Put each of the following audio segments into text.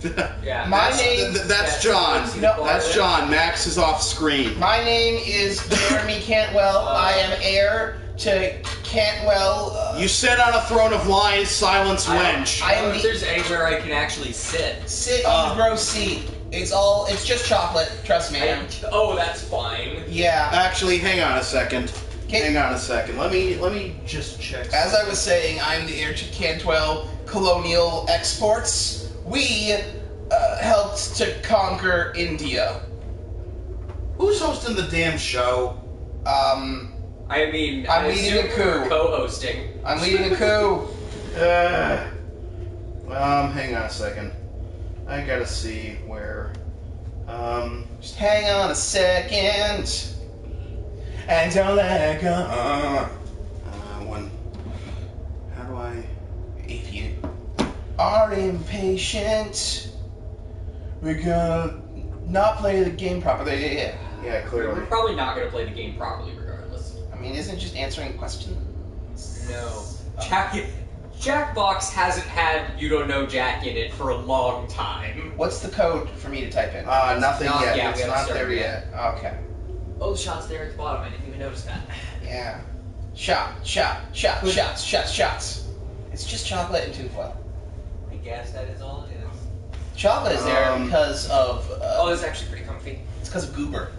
Yeah. That's John. No, that's John. Max is off screen. My name is Jeremy Cantwell. I am heir to Cantwell. You sit on a throne of lions, silence wench. I don't know if there's anywhere I can actually sit. Sit on the gross seat. It's just chocolate. Trust me. Oh, that's fine. Yeah. Actually, hang on a second. Hang on a second. Let me just check. As I was saying, I'm the heir to Cantwell Colonial Exports. We helped to conquer India. Who's hosting the damn show? I mean, I'm leading a coup. Co-hosting. I'm leading a coup. Hang on a second. I gotta see where. Just hang on a second. And don't let it go. How do I? If you are impatient, we're gonna not play the game properly. Yeah, clearly. We're probably not going to play the game properly regardless. I mean, isn't it just answering questions? No. Jackbox hasn't had You Don't Know Jack in it for a long time. What's the code for me to type in? Nothing not yet. yet. It's We haven't not there started yet. Okay. Oh, the shot's there at the bottom. I didn't even notice that. Yeah. Shots. It's just chocolate and tinfoil. I guess that is all it is. Chocolate is there because of... oh, it's actually pretty comfy. It's because of Goober.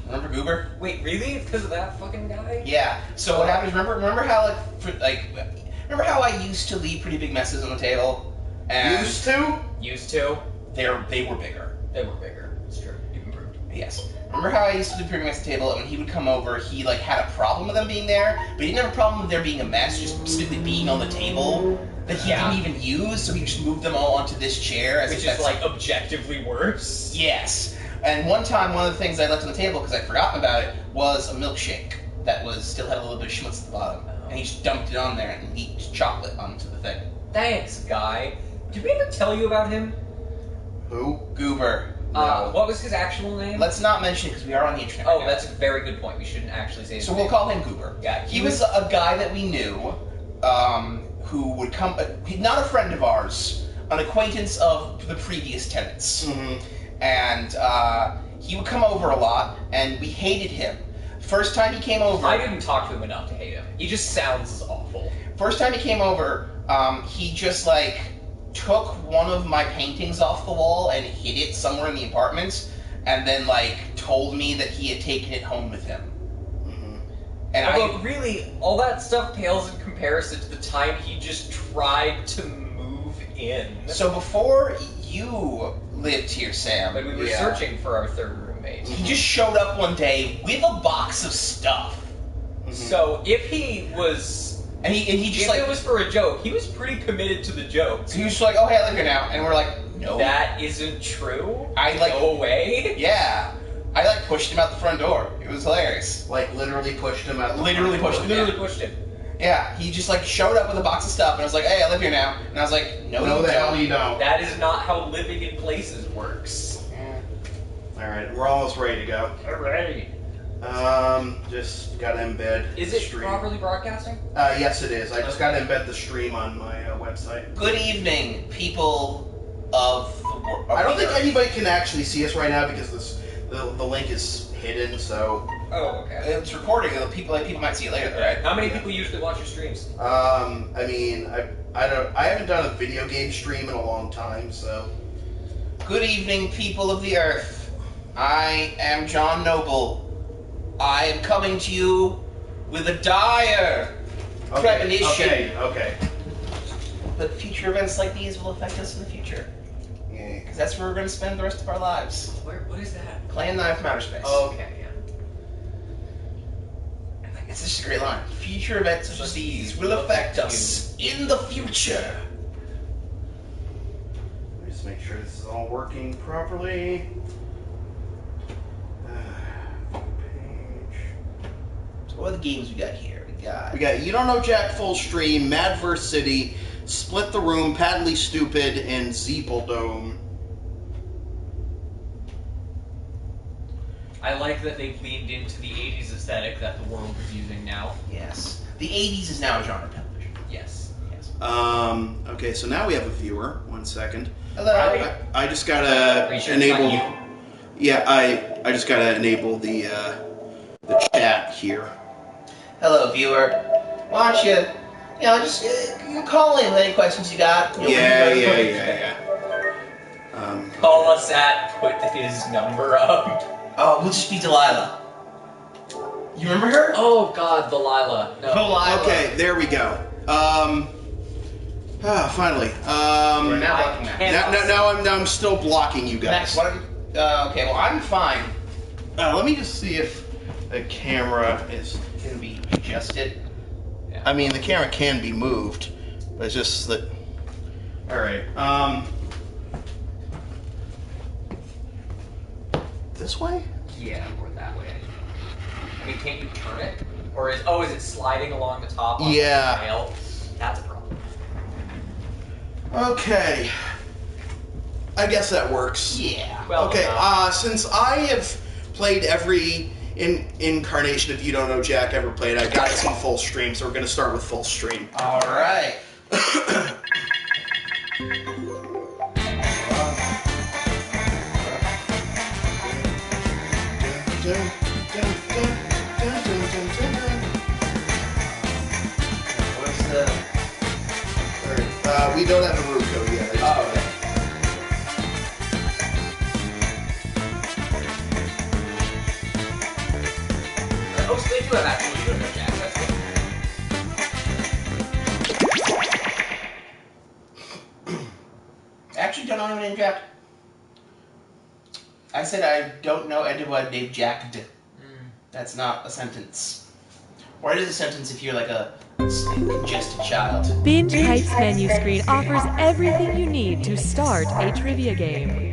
Remember Goober? Wait, really? It's because of that fucking guy? Yeah. So what happens? Remember how remember how I used to leave pretty big messes on the table? And Used to? Used to? They were bigger. They were bigger. It's true. You've improved. Yes. Remember how I used to leave pretty big mess on the table, and when he would come over, he had a problem with them being there, but he didn't have a problem with there being a mess, just specifically being on the table that he didn't even use. So he just moved them all onto this chair, which is like objectively worse. Yes. And one time, one of the things I left on the table, because I'd forgotten about it, was a milkshake that still had a little bit of schmutz at the bottom. Oh. And he just dumped it on there and leaked chocolate onto the thing. Thanks, guy. Did we ever tell you about him? Who? Goober. No. What was his actual name? Let's not mention it, because we are on the internet. Oh, right that's a very good point. We shouldn't actually say his So name. we'll call him Goober. Yeah, he was a guy that we knew, who would come... not a friend of ours, an acquaintance of the previous tenants. Mm-hmm. And, he would come over a lot, and we hated him. First time he came over... I didn't talk to him enough to hate him. He just sounds awful. First time he came over, he just, took one of my paintings off the wall and hid it somewhere in the apartment, and then, told me that he had taken it home with him. Mm-hmm. And really, all that stuff pales in comparison to the time he just tried to move in. So before you lived here, Sam... When we were searching for our third roommate. He just showed up one day with a box of stuff. Mm-hmm. So if he was... And he just if it was for a joke, he was pretty committed to the jokes. He was just like, oh, hey, I live here now. And we're like, no. That isn't true. Go away. Yeah. I, pushed him out the front door. It was hilarious. Literally pushed him out the Literally pushed him. Literally pushed him. Yeah, he just, showed up with a box of stuff, and I was like, hey, I live here now. And I was like, no, the hell you don't. That is not how living in places works. Yeah. Alright, we're almost ready to go. Alright. Just gotta embed Is the it stream. properly broadcasting? Yes, it is. I just gotta embed the stream on my website. Good evening, people of the world. I don't think anybody can actually see us right now because the link is hidden, so... Oh, okay. It's recording, people might see it later, right? How many people usually watch your streams? I mean, I haven't done a video game stream in a long time, so... Good evening, people of the earth. I am John Noble. I am coming to you with a dire premonition. Okay. But future events like these will affect us in the future. Yeah. Because that's where we're going to spend the rest of our lives. What is that? Playing Knife from Outer Space. Oh, okay, yeah. It's just a great line. Future events such as these will affect us in the future. Let me just make sure this is all working properly. So what are the games we got here? We got You Don't Know Jack full stream, Madverse City, Split the Room, Patently Stupid, and Zeepeldome. I like that they've leaned into the 80s aesthetic that the world is using now. Yes. The 80s is now a genre of television. Yes. Yes. Okay, so now we have a viewer. 1 second. Hello. I just gotta enable. Yeah, I just gotta enable the chat here. Hello, viewer. Why don't you just you call in with any questions you got. Yeah. Call us at, put his number up. Oh, we'll just be Delilah. You remember her? Oh God, Delilah. No. Delilah. Okay, there we go. Finally. Now I'm still blocking you guys. Max, what? Okay, well I'm fine. Let me just see if the camera Can be adjusted. Yeah. I mean, the camera can be moved, but it's just that. All right. This way? Yeah, or that way. I mean, can't you turn it? Or is it sliding along the top? On Yeah. The rail? That's a problem. Okay. I guess that works. Yeah. Well, Okay. Since I have played every incarnation of You Don't Know Jack ever played, I got to see full stream, so we're gonna start with full stream. All right. What's the? We don't have a root code yet. Okay. Oh, so they do have actually You Don't Know Jack. That's good. Actually, don't know anyone named Jack. I said I don't know anyone named Jack. That's not a sentence. Or it is a sentence if you're like a congested child. Binge Pipe's menu screen offers everything you need to start a trivia game.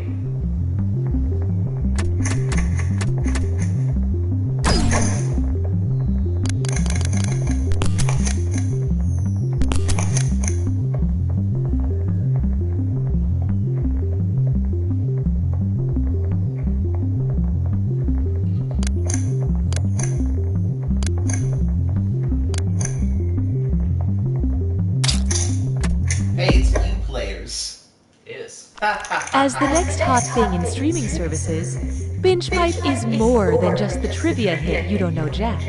As the next hot thing in streaming services, Binge Pipe is more than just the trivia hit You Don't Know Jack.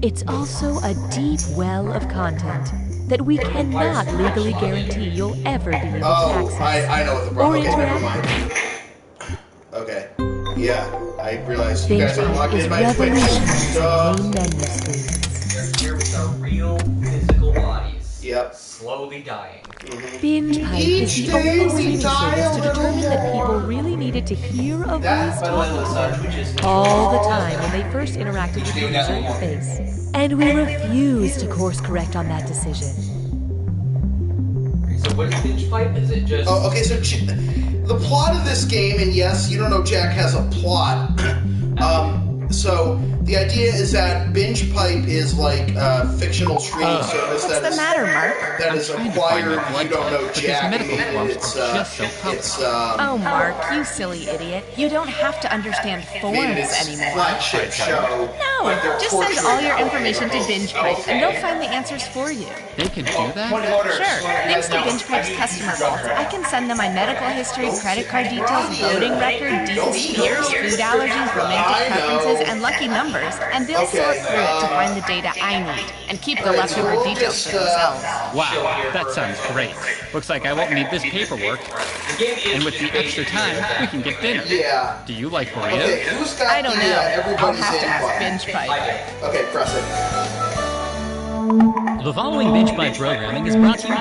It's also a deep well of content that we cannot legally guarantee you'll ever be able to access. I know what the problem is. Or Okay, never interact. mind. Okay. Yeah, I realized you Binge guys are Pipe logged is in by Twitch. revolutionizing main menu screens. They're here with our real physical bodies. Yep. Slowly dying. Binge Pipe is the only streaming service to determine that people really needed to hear a voice By the way, talk which is all the time when they first interacted with the user interface. And we refuse to course correct on that decision. So what is Binge Pipe? Is it just... Oh, okay, so the plot of this game, and yes, You Don't Know Jack has a plot. So the idea is that Binge Pipe is like a fictional streaming service What's the matter, Mark? that is acquired You Don't Know Jack. Oh, Mark, you silly idiot. You don't have to understand forms anymore. Flagship show. No, just send all your information to Binge Pipe, and they'll find the answers for you. They can do that? Sure. Thanks to Binge Pipe's customer vault, I can send them my medical history, credit card details, voting record, decent fears, food allergies, romantic preferences, and lucky numbers, and they'll sort through it to find the data I need, and keep the leftover details for themselves. Wow, that sounds great. Looks like I won't need this paperwork. And with the extra time, we can get dinner. Yeah. Do you like burritos? Okay, who's got I don't know. I'll everybody's have to in ask button? Binge Pipe. Okay, press it. The following Binge Pipe programming is brought to you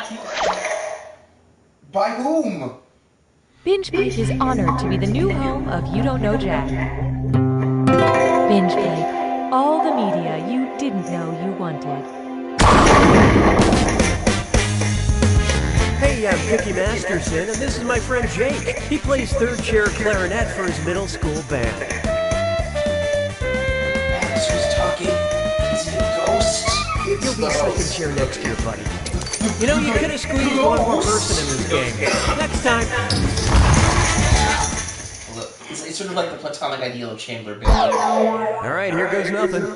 By whom? Binge Pipe is honored to be the new home of You Don't Know Jack. Binge Pipe, all the media you didn't know you wanted. Hey, I'm Vicky Masterson, and this is my friend Jake. He plays third chair clarinet for his middle school band. That's who's talking. Is it a ghost? You'll be second chair next year, buddy. You know, you could have squeezed one more person in this game. Next time. Look, it's sort of like the platonic ideal of Chandler Bing. All right, here goes nothing. Time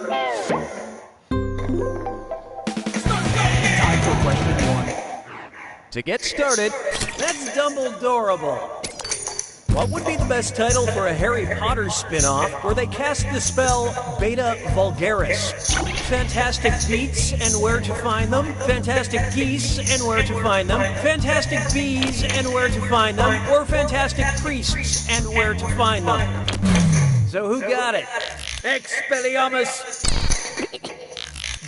for question one. To get started, that's Dumbledorable. What would be the best title for a Harry Potter spin-off where they cast the spell Beta Vulgaris? Fantastic Beats and Where to Find Them, Fantastic Geese and Where to Find Them, Fantastic Bees and Where to Find Them, or Fantastic Priests and Where to Find Them. So who got it? Expelliarmus!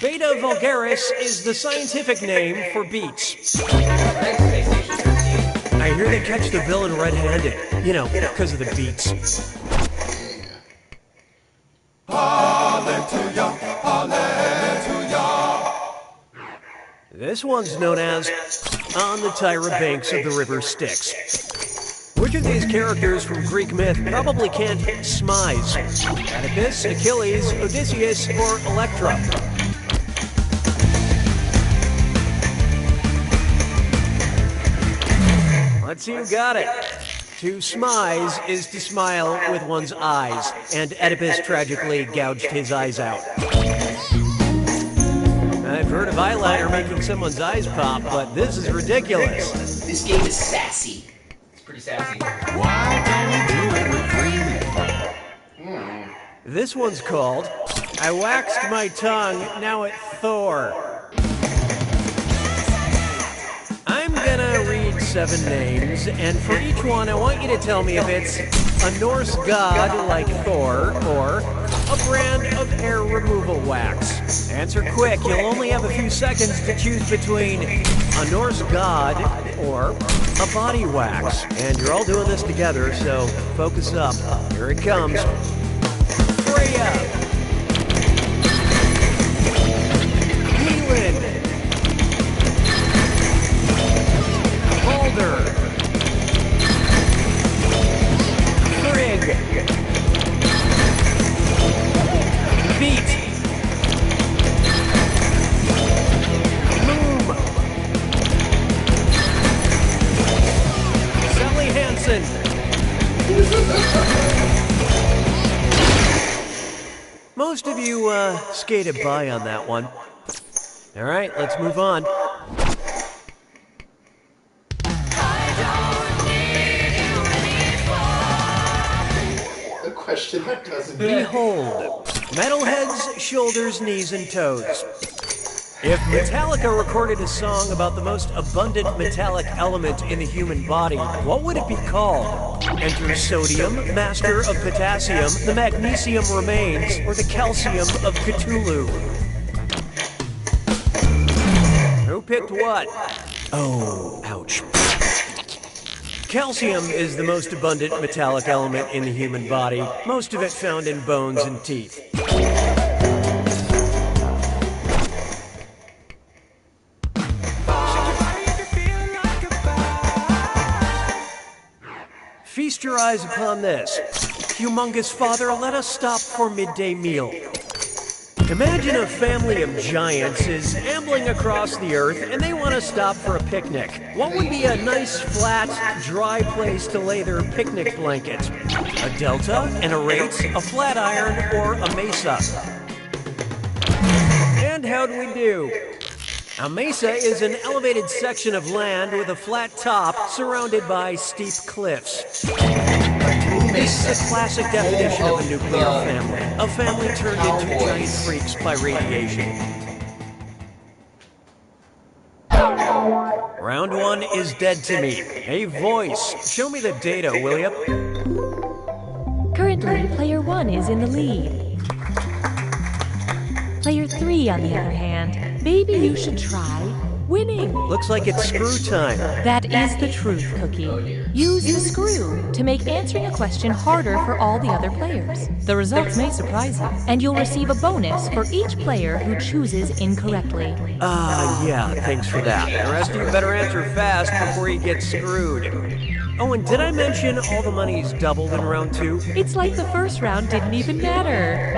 Beta Vulgaris is the scientific name for beets. I hear they catch the villain red-handed, you know, because of the beats. Hallelujah, hallelujah. This one's known as On the Thayer Banks of the River Styx. Which of these characters from Greek myth probably can't smize? Oedipus, Achilles, Odysseus, or Electra? Let's see who got it. To smize is to smile with one's eyes, and Oedipus tragically gouged his eyes out. I've heard of eyeliner making someone's eyes pop, but this is ridiculous. This game is sassy. It's pretty sassy. Why don't we do it with cream? This one's called I Waxed My Tongue, Now It Thor. I'm gonna read 7 names, and for each one I want you to tell me if it's a Norse god like Thor, or a brand of hair removal wax. Answer quick, you'll only have a few seconds to choose between a Norse god or a body wax. And you're all doing this together, so focus up. Here it comes. Freya! Wayland! Frigg. Beat. Loom. Sally Hansen. Most of you skated by on that one. All right, let's move on. Question that doesn't Behold, metalheads, shoulders, knees, and toes. If Metallica recorded a song about the most abundant metallic element in the human body, what would it be called? Enter sodium, master of potassium, the magnesium remains, or the calcium of Cthulhu. Who picked what? Oh, ouch. Calcium is the most abundant metallic element in the human body, most of it found in bones and teeth. Feast your eyes upon this. Humongous Father, let us stop for midday meal. Imagine a family of giants is ambling across the earth and they want to stop for a picnic. What would be a nice, flat, dry place to lay their picnic blanket? A delta, an arete, a flat iron, or a mesa? And how'd we do? A mesa is an elevated section of land with a flat top surrounded by steep cliffs. This is a classic definition of a nuclear family. A family turned into giant freaks by radiation. Round 1 is dead to me. A voice. Show me the data, will ya? Currently, player 1 is in the lead. Player 3, on the other hand, maybe you should try winning. Looks like it's screw time. That is the truth, Cookie. Use the screw to make answering a question harder for all the other players. The results may surprise you, and you'll receive a bonus for each player who chooses incorrectly. Yeah, thanks for that. The rest of you better answer fast before you get screwed. Oh, and did I mention all the money's doubled in round 2? It's like the first round didn't even matter.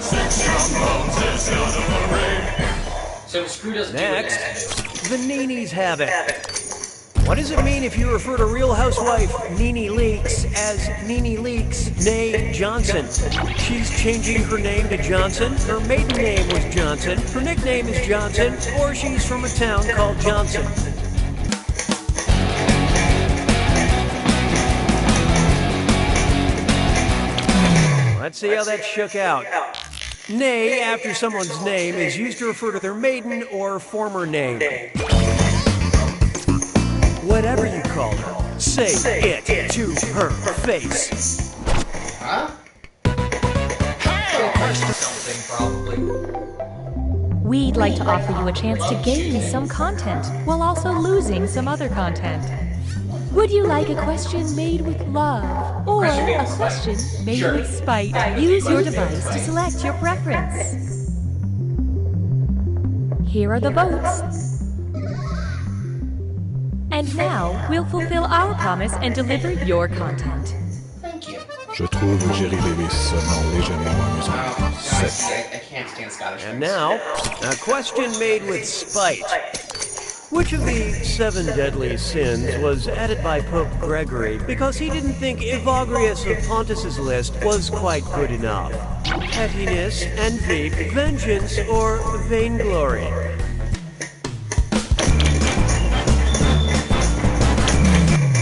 6 young bones is not a parade. So screw doesn't Next, do it. the Neenies have it. What does it mean if you refer to Real Housewife Nene Leakes as Nene Leakes, nay Johnson? She's changing her name to Johnson, her maiden name was Johnson, her nickname is Johnson, or she's from a town called Johnson. Let's see how that shook out. Nay, after someone's name, is used to refer to their maiden or former name. Whatever you call her, say it to her face. Huh? Something, probably. We'd like to offer you a chance to gain some content while also losing some other content. Would you like a question made with love or a question made with spite? Use your device to select your preference. Here are the votes. And now, we'll fulfill our promise and deliver your content. Thank you. Je trouve Jerry Davis seulement légèrement amusant. I can't stand Scottish. And now, a question made with spite. Which of the 7 deadly sins was added by Pope Gregory because he didn't think Evagrius of Pontus's list was quite good enough? Pettiness, envy, vengeance, or vainglory?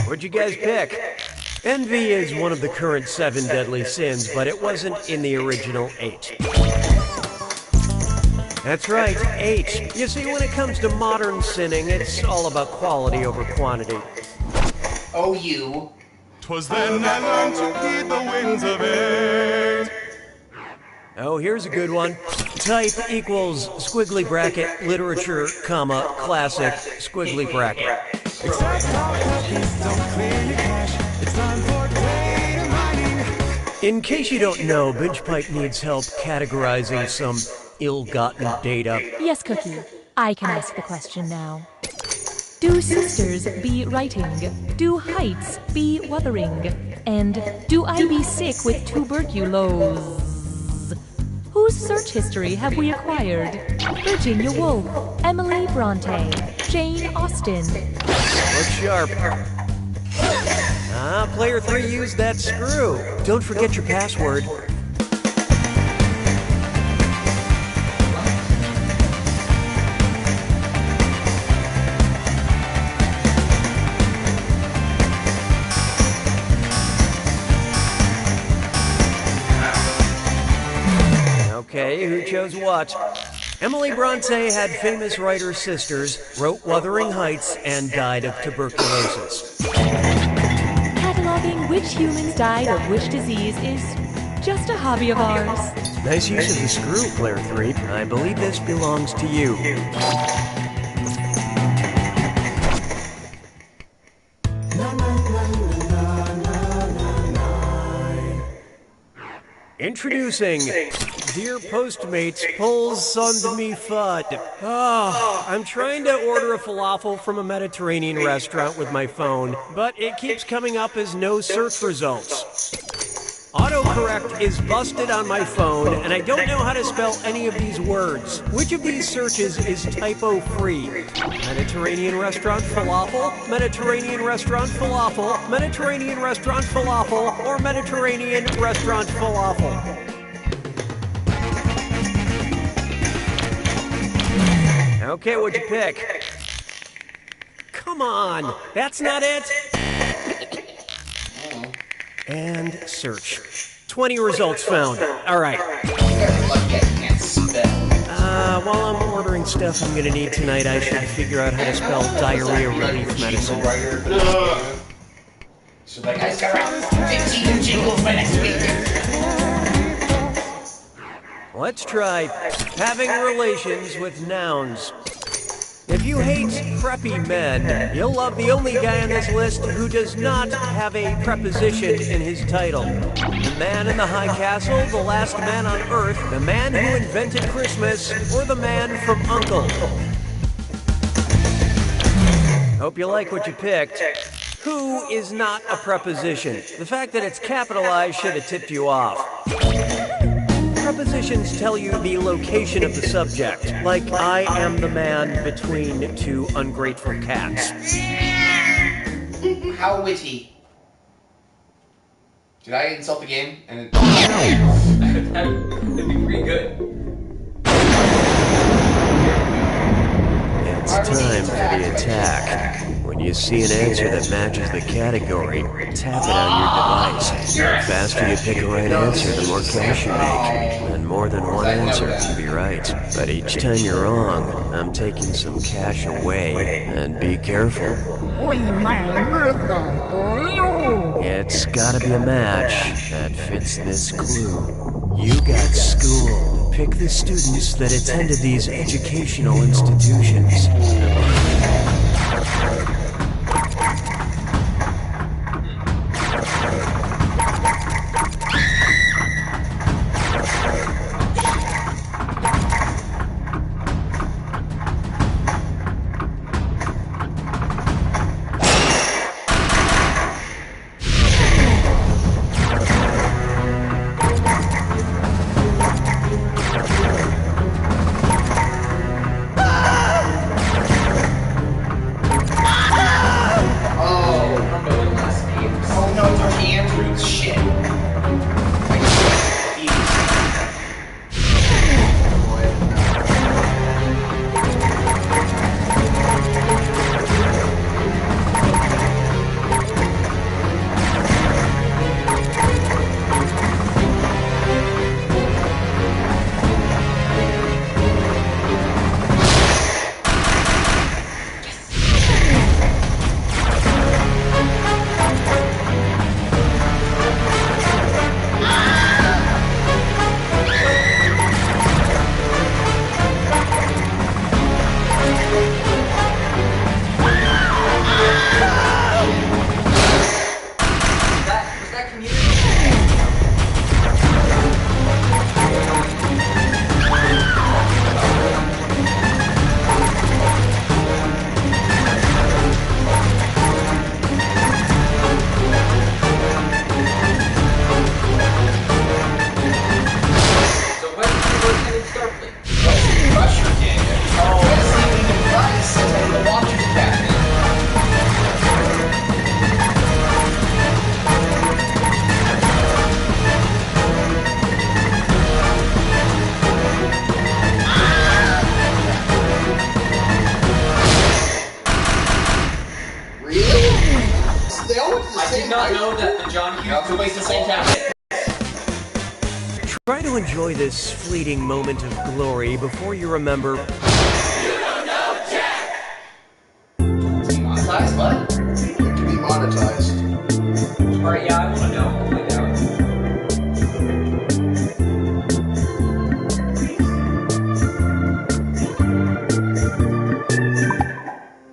What'd you guys pick? Envy is one of the current 7 deadly sins, but it wasn't in the original 8. That's right, 8. You see, when it comes to modern sinning, it's all about quality over quantity. Oh, you. 'Twas then I learned to heed the winds of it. Oh, here's a good one. Type equals squiggly bracket, literature, comma, classic, squiggly bracket. In case you don't know, Binge Pipe needs help categorizing some ill-gotten data. Yes, Cookie. I can ask the question now. Do sisters be writing? Do heights be wuthering? And do I be sick with tuberculosis? Whose search history have we acquired? Virginia Woolf, Emily Bronte, Jane Austen. Look sharp. Player 3 used that screw. Don't forget your password. Okay, who chose what? Emily Bronte had famous writer sisters, wrote Wuthering Heights, and died of tuberculosis. Cataloging which humans died of which disease is just a hobby of ours. Nice use of the screw, Player 3. I believe this belongs to you. Introducing Dear Postmates, Pulls Sund Me Fud. I'm trying to order a falafel from a Mediterranean restaurant with my phone, but it keeps coming up as no search results. Autocorrect is busted on my phone, and I don't know how to spell any of these words. Which of these searches is typo-free? Mediterranean restaurant falafel, Mediterranean restaurant falafel, Mediterranean restaurant falafel, or Mediterranean restaurant falafel? Okay, what'd you pick? Come on, that's not it? And search. 20 results found. All right. While I'm ordering stuff I'm gonna need tonight, I should figure out how to spell diarrhea relief medicine. So like, I gotta write 15 jingles by next week. Let's try having relations with nouns. If you hate preppy men, you'll love the only guy on this list who does not have a preposition in his title. The man in the high castle, the last man on earth, the man who invented Christmas, or the man from U.N.C.L.E. Hope you like what you picked. Who is not a preposition? The fact that it's capitalized should have tipped you off. Prepositions tell you the location of the subject, like I am the man between 2 ungrateful cats. How witty. Did I insult the game? And That'd be pretty good. And It's time for the attack. When you see an answer that matches the category, tap it on your device. The faster you pick a right answer, the more cash you make. And more than one answer can be right. But each time you're wrong, I'm taking some cash away. And be careful. It's gotta be a match that fits this clue. You got school. Pick the students that attended these educational institutions. Try to enjoy this fleeting moment of glory before you remember... You don't know Jack! Monetized? What? It can be monetized. Alright, yeah, I want to know. I'll find out.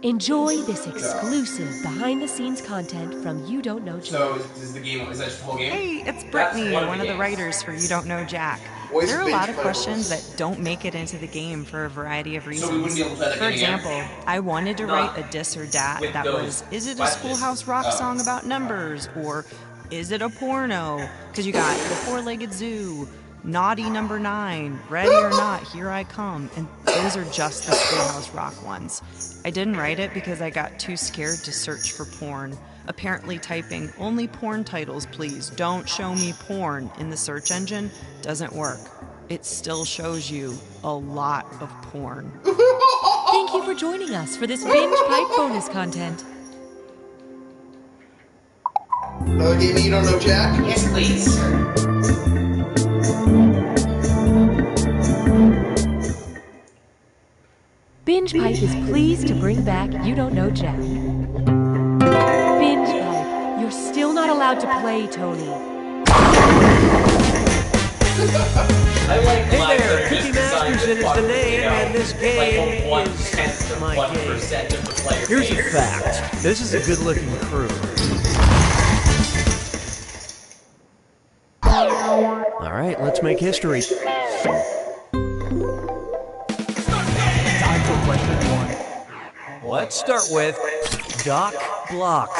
Enjoy this exclusive behind-the-scenes content from You Don't Know Jack. So, is the game, is that just the whole game? Hey, it's Brittany, one of the writers for You Don't Know Jack. There are a lot of questions that don't make it into the game for a variety of reasons. So we wouldn't be able to play that For game example, I wanted to write a dis or dat that was, is it a Schoolhouse Rock song about numbers? Or is it a porno? Because you got The Four-Legged Zoo, Naughty Number 9, Ready or Not, Here I Come, and those are just the Schoolhouse Rock ones. I didn't write it because I got too scared to search for porn. Apparently typing, only porn titles please, don't show me porn in the search engine doesn't work. It still shows you a lot of porn. Thank you for joining us for this binge pipe bonus content. Another game You Don't Know Jack? Yes, please. Binge Pipe is pleased to bring back You Don't Know Jack. Binge Pipe, you're still not allowed to play, Tony. Hey there, Cookie Masterson is the name, and this game is my game. Here's a fact. This is a good-looking crew. All right, let's make history. Let's start with Doc Block.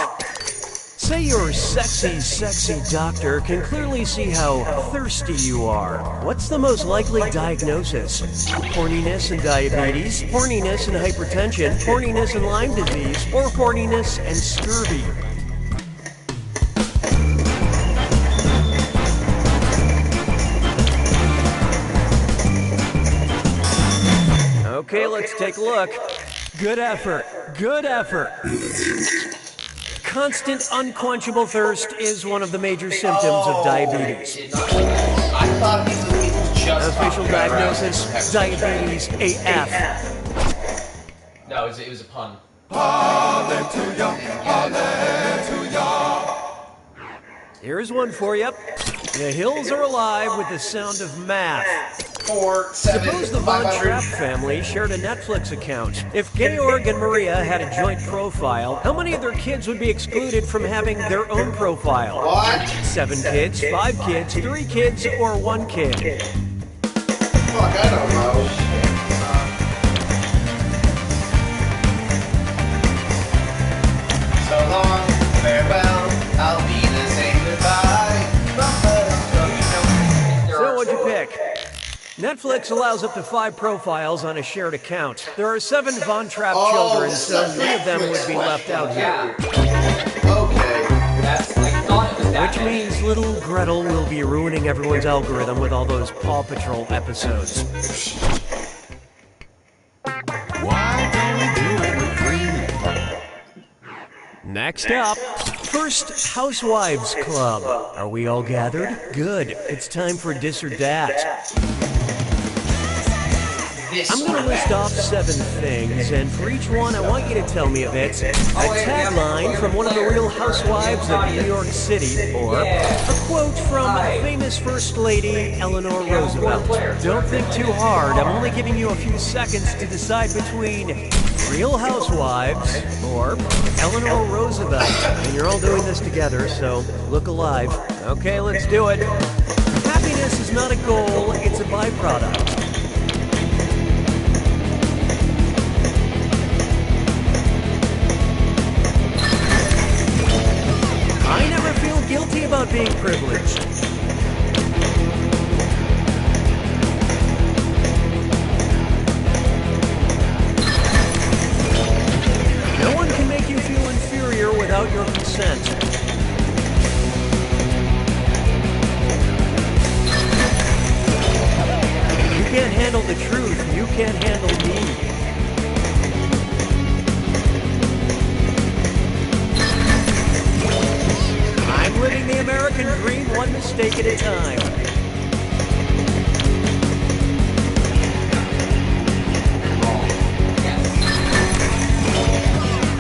Say your sexy, sexy doctor can clearly see how thirsty you are. What's the most likely diagnosis? Horniness and diabetes, horniness and hypertension, horniness and Lyme disease, or horniness and scurvy? Okay, let's take a look. Good effort. Good effort. Constant, unquenchable thirst is one of the major symptoms of diabetes. I thought these were people just Official diagnosis, diabetes AF. No, it was a pun. Hallelujah, hallelujah. Here's one for you. The hills are alive with the sound of math. 4, 7, Suppose the Von 500. Trapp family shared a Netflix account. If Georg and Maria had a joint profile, how many of their kids would be excluded from having their own profile? What? 7 kids, 5 kids, 3 kids, or 1 kid? Fuck, I don't know. So long, farewell, I'll be the same goodbye. So what'd you pick? Netflix allows up to 5 profiles on a shared account. There are 7 Von Trapp children, so 3 of them would be left out here. Okay. That's, I thought it was that Which many. means little Gretel will be ruining everyone's algorithm with all those Paw Patrol episodes. Why don't we do it with cream? Next up, First Housewives Club. Are we all gathered? Good. It's time for Dis or Dat. I'm going to list off 7 things, and for each one, I want you to tell me if it's a tagline from one of the Real Housewives of New York City, or a quote from famous First Lady Eleanor Roosevelt. Don't think too hard. I'm only giving you a few seconds to decide between Real Housewives or Eleanor Roosevelt. And you're all doing this together, so look alive. Okay, let's do it. Happiness is not a goal, it's a byproduct. I never feel guilty about being privileged. No one can make you feel inferior without your consent. You can't handle the truth. You can't handle me. I'm living the American dream one mistake at a time.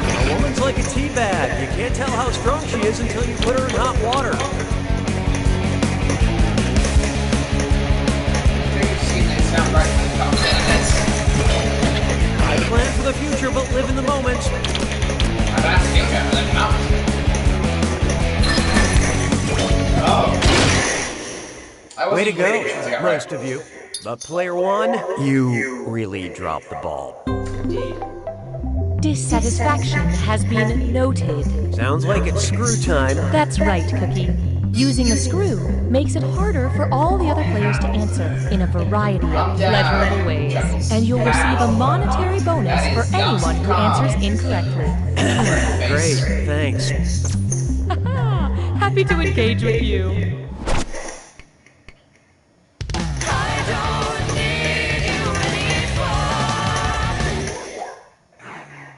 A woman's like a tea bag. You can't tell how strong she is until you put her in hot water. I plan for the future, but live in the moment. Way to go, most of you. But player 1, you really dropped the ball. Dissatisfaction has been noted. Sounds like it's screw time. That's right, Cookie. Using a screw makes it harder for all the other players to answer in a variety of pleasurable ways. And you'll receive a monetary bonus for anyone who answers incorrectly. Great, thanks. Happy to engage with you.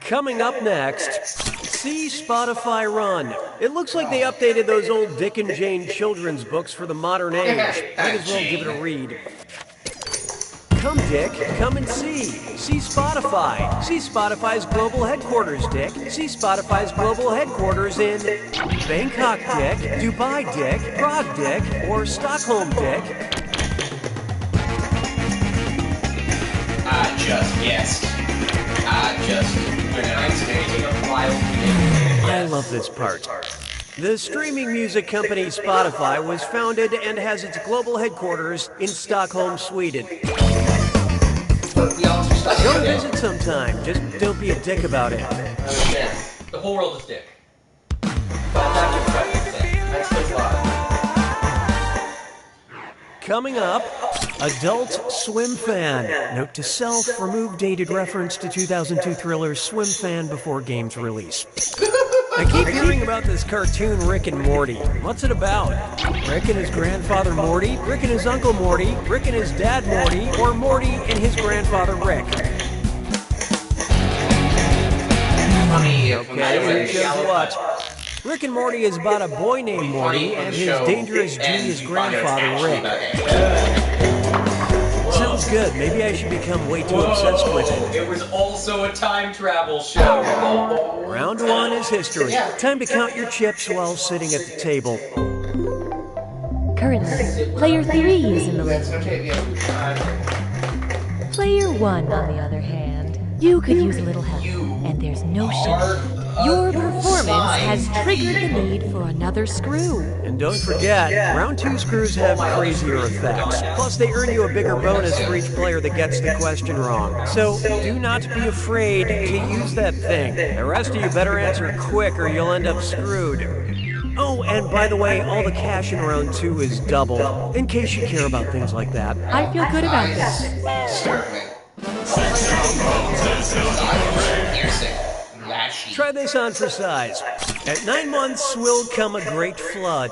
Coming up next, see Spotify Run. It looks like they updated those old Dick and Jane children's books for the modern age. Might as well give it a read. Come, Dick, come and see. See Spotify. See Spotify's global headquarters, Dick. See Spotify's global headquarters in Bangkok, Dick, Dubai, Dick, Prague, Dick, or Stockholm, Dick. I just guessed. I love this part. The streaming music company Spotify was founded and has its global headquarters in Stockholm, Sweden. Go visit sometime, just don't be a dick about it. The whole world is dick. Coming up, Adult Swim Fan. Note to self, remove dated reference to 2002 thriller Swim Fan before game's release. I keep hearing about this cartoon Rick and Morty. What's it about? Rick and his grandfather Morty, Rick and his uncle Morty, Rick and his dad Morty, or Morty and his grandfather Rick? funny if Okay, who chose what? Rick and Morty is about a boy named Morty and his dangerous genius grandfather, Rick. Sounds good. Maybe I should become way too obsessed with it. It was also a time travel show. Round 1 is history. Time to count your chips while sitting at the table. Currently, player 3 is in the lead. Player 1, on the other hand, you could use a little help, and there's no shame. Your performance has triggered the need for another screw. And don't forget, round 2 screws have crazier effects. Plus, they earn you a bigger bonus for each player that gets the question wrong. So, do not be afraid to use that thing. The rest of you better answer quick or you'll end up screwed. Oh, and by the way, all the cash in round 2 is doubled, in case you care about things like that. I feel good about this. Try this on for size. At 9 months will come a great flood.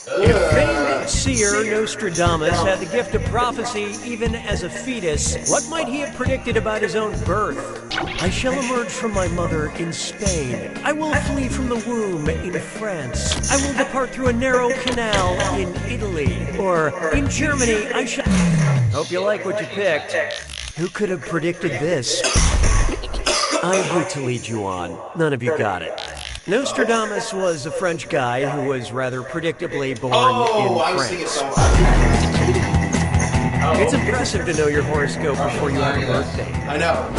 If famed seer Nostradamus had the gift of prophecy even as a fetus, what might he have predicted about his own birth? I shall emerge from my mother in Spain. I will flee from the womb in France. I will depart through a narrow canal in Italy. Or in Germany, I shall... Hope you like what you picked. Who could have predicted this? I hate to lead you on. None of you got it. Nostradamus was a French guy who was rather predictably born in France. It's impressive to know your horoscope before you have a birthday. I know.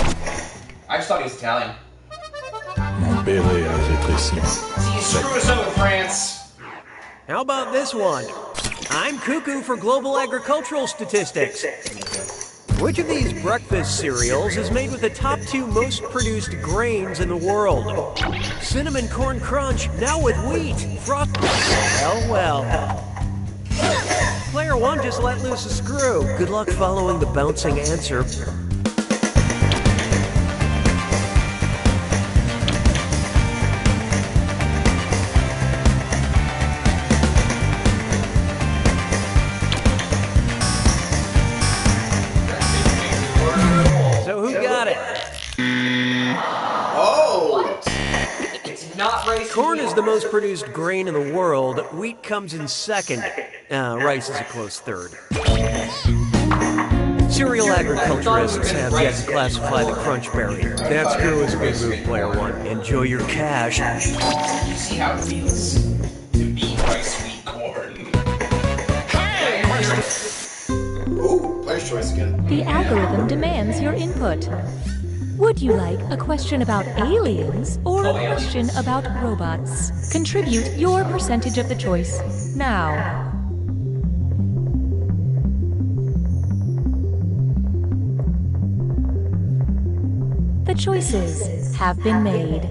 I just thought he was Italian. See, you screw us up in France. How about this one? I'm cuckoo for global agricultural statistics. Which of these breakfast cereals is made with the top 2 most produced grains in the world? Cinnamon Corn Crunch, now with wheat. Frost. Well. Player 1 just let loose a screw. Good luck following the bouncing answer. Corn is the most produced grain in the world. Wheat comes in second. Rice is a close third. Cereal agriculturists have yet to classify the crunch berry. That screw is a good move, player 1. Enjoy your cash. You see how it feels to be my sweet corn. Ooh, player's choice again. The algorithm demands your input. Would you like a question about aliens or a question about robots? Contribute your percentage of the choice now. The choices have been made.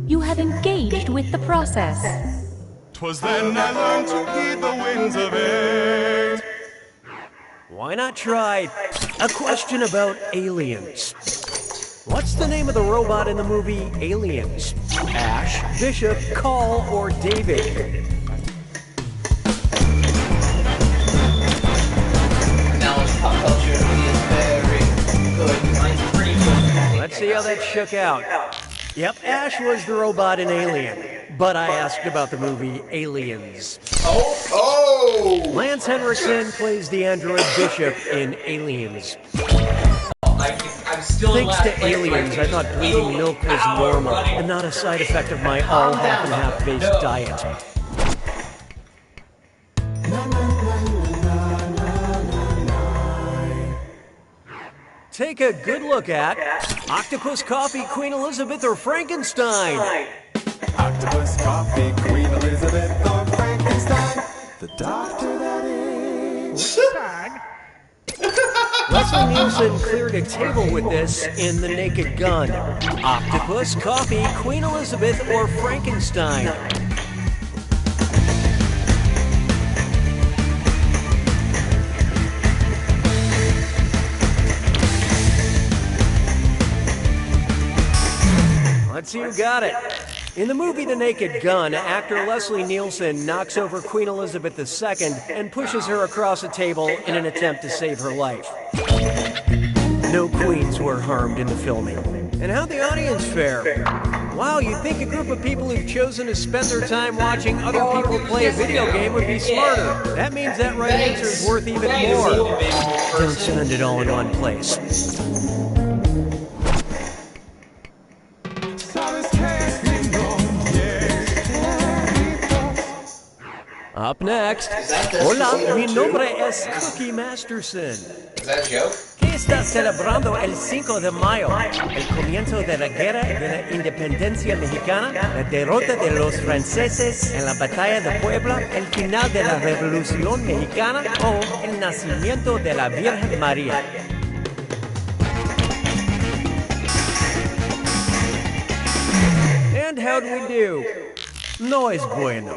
You have engaged with the process. 'Twas then I learned to heed the winds of age. Why not try a question about aliens? What's the name of the robot in the movie Aliens? Ash, Bishop, Call, or David? Knowledge pop culture is very good. Let's see how that shook out. Yep, Ash was the robot in Alien, but I asked about the movie Aliens. Oh! Lance Henriksen plays the android Bishop in Aliens. I'm still Thanks to Aliens, I thought bleeding milk was normal and not a side effect of my all half and half based diet. Take a good look at Octopus Coffee, Queen Elizabeth, or Frankenstein. Octopus, coffee, Queen Elizabeth, or Frankenstein. The doctor that is. Leslie Nielsen cleared a table with this in The Naked Gun. Octopus, Coffee, Queen Elizabeth, or Frankenstein. Let's see who got it. In the movie The Naked Gun, actor Leslie Nielsen knocks over Queen Elizabeth II and pushes her across a table in an attempt to save her life. No queens were harmed in the filming. And how'd the audience fare? Wow, you'd think a group of people who've chosen to spend their time watching other people play a video game would be smarter. That means that right answer is worth even more. Don't send it all in one place. Up next, hola, mi nombre es Cookie Masterson. Is that a joke? ¿Qué está celebrando el 5 de mayo? ¿El comienzo de la guerra de la independencia mexicana? ¿La derrota de los franceses en la batalla de Puebla? ¿El final de la revolución mexicana? ¿O el nacimiento de la Virgen María? And how'd we do? No es bueno.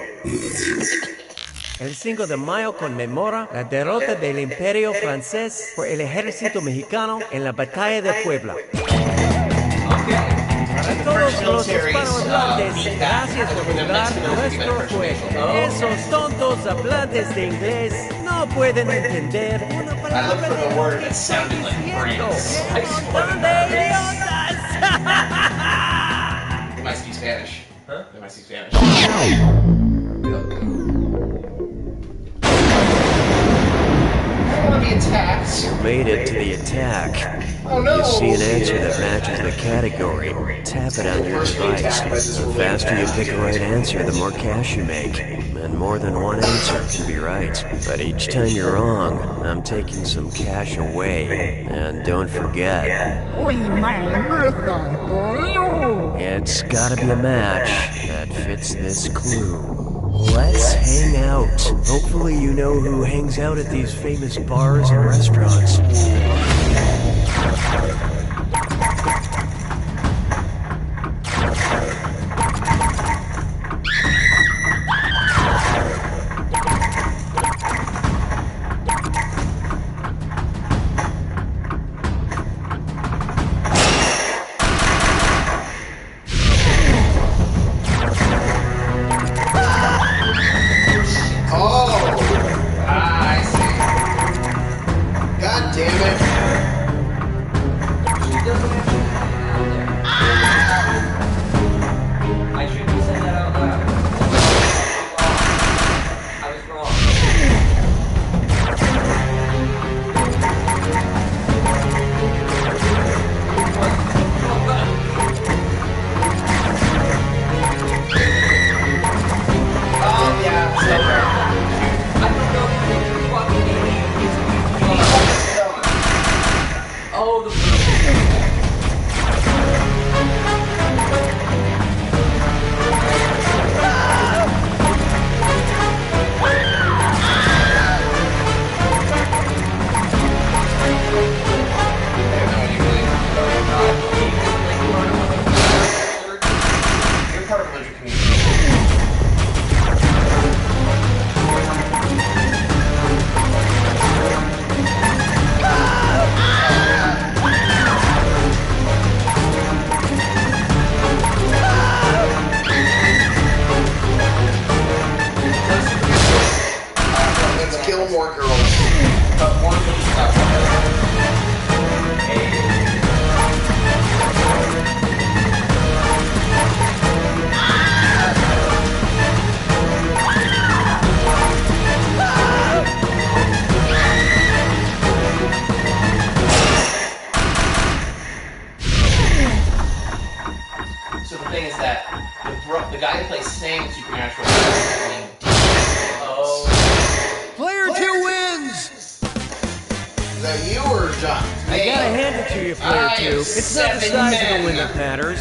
El 5 de mayo conmemora la derrota del Imperio francés por el ejército mexicano en la batalla de Puebla. Para todos los hispanohablantes, gracias por jugar nuestro juego. Esos tontos hablantes de inglés no pueden entender una palabra de lo que están diciendo. ¡Son de idiotas! They might speak Spanish. Huh? They might speak Spanish. Be attacked. You made it to the attack. Oh no! You see an answer that matches the category. Tap it on your device. The faster you pick a right answer, the more cash you make. And more than one answer can be right. But each time you're wrong, I'm taking some cash away. And don't forget, it's gotta be a match that fits this clue. Let's hang out. Hopefully you know who hangs out at these famous bars and restaurants.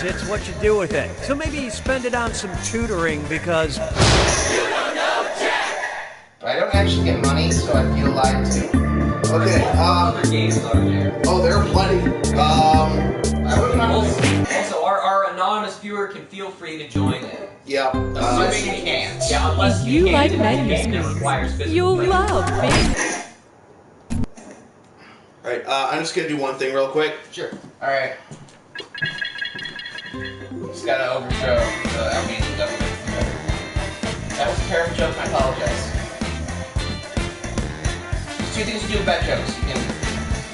It's what you do with it. So maybe spend it on some tutoring because you don't know Jack! I don't actually get money, so I feel lied to. Okay, other games are there. Oh, there are plenty. Also, our anonymous viewer can feel free to join it. Yeah. Assuming you can't. Yeah, unless you like menu screens, you'll love me. Alright, I'm just gonna do one thing real quick. Sure. Alright. Just gotta overthrow the Armenian government. That was a terrible joke, and I apologize. There's two things you do with bad jokes. You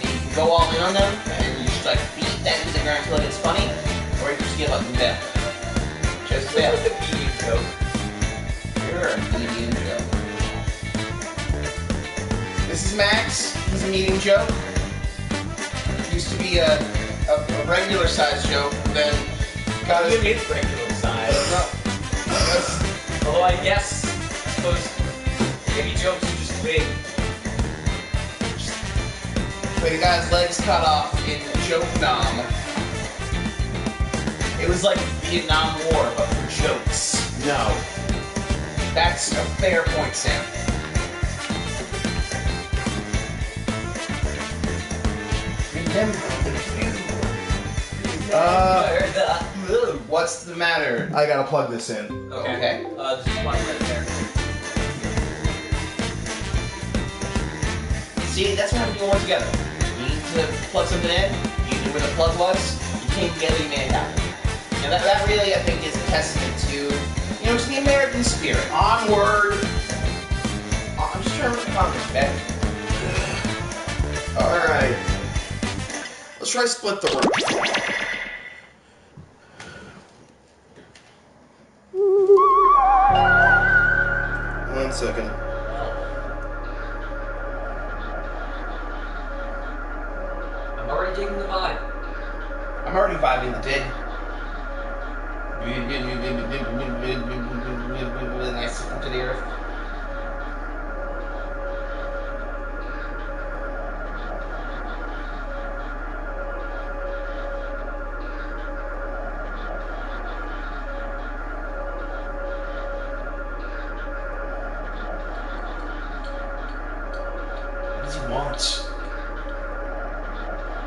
can go all in on them, and you just like beat that into the ground until it's funny, or you just give up and fail. Just fail. What's the medium joke? You're a medium joke. This is Max. He's a medium joke. Used to be a regular size joke, then got Give me its regular size. Although I suppose, maybe jokes are just big. So he got his legs cut off in Joke-Nam. It was like Vietnam War, but for jokes. No. That's a fair point, Sam. What's the matter? I gotta plug this in. Okay. Just one right there. See, that's what happens when you work together. You need to plug something in, you knew where the plug was, you came together, you made it happen. And that really, I think, is a testament to, to the American spirit. Onward! I'm just trying to make progress, man. Alright. Let's try split the room. 1 second. I'm already digging the vibe. I'm already vibing the dig. Nice to come to the earth. What does he want?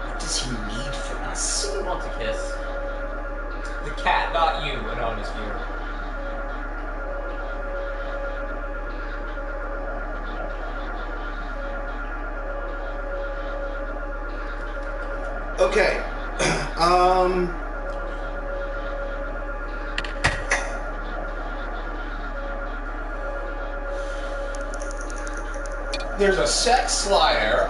What does he need from us? He wants a kiss. The cat, not you, anonymous viewer. Okay. There's a sex slider.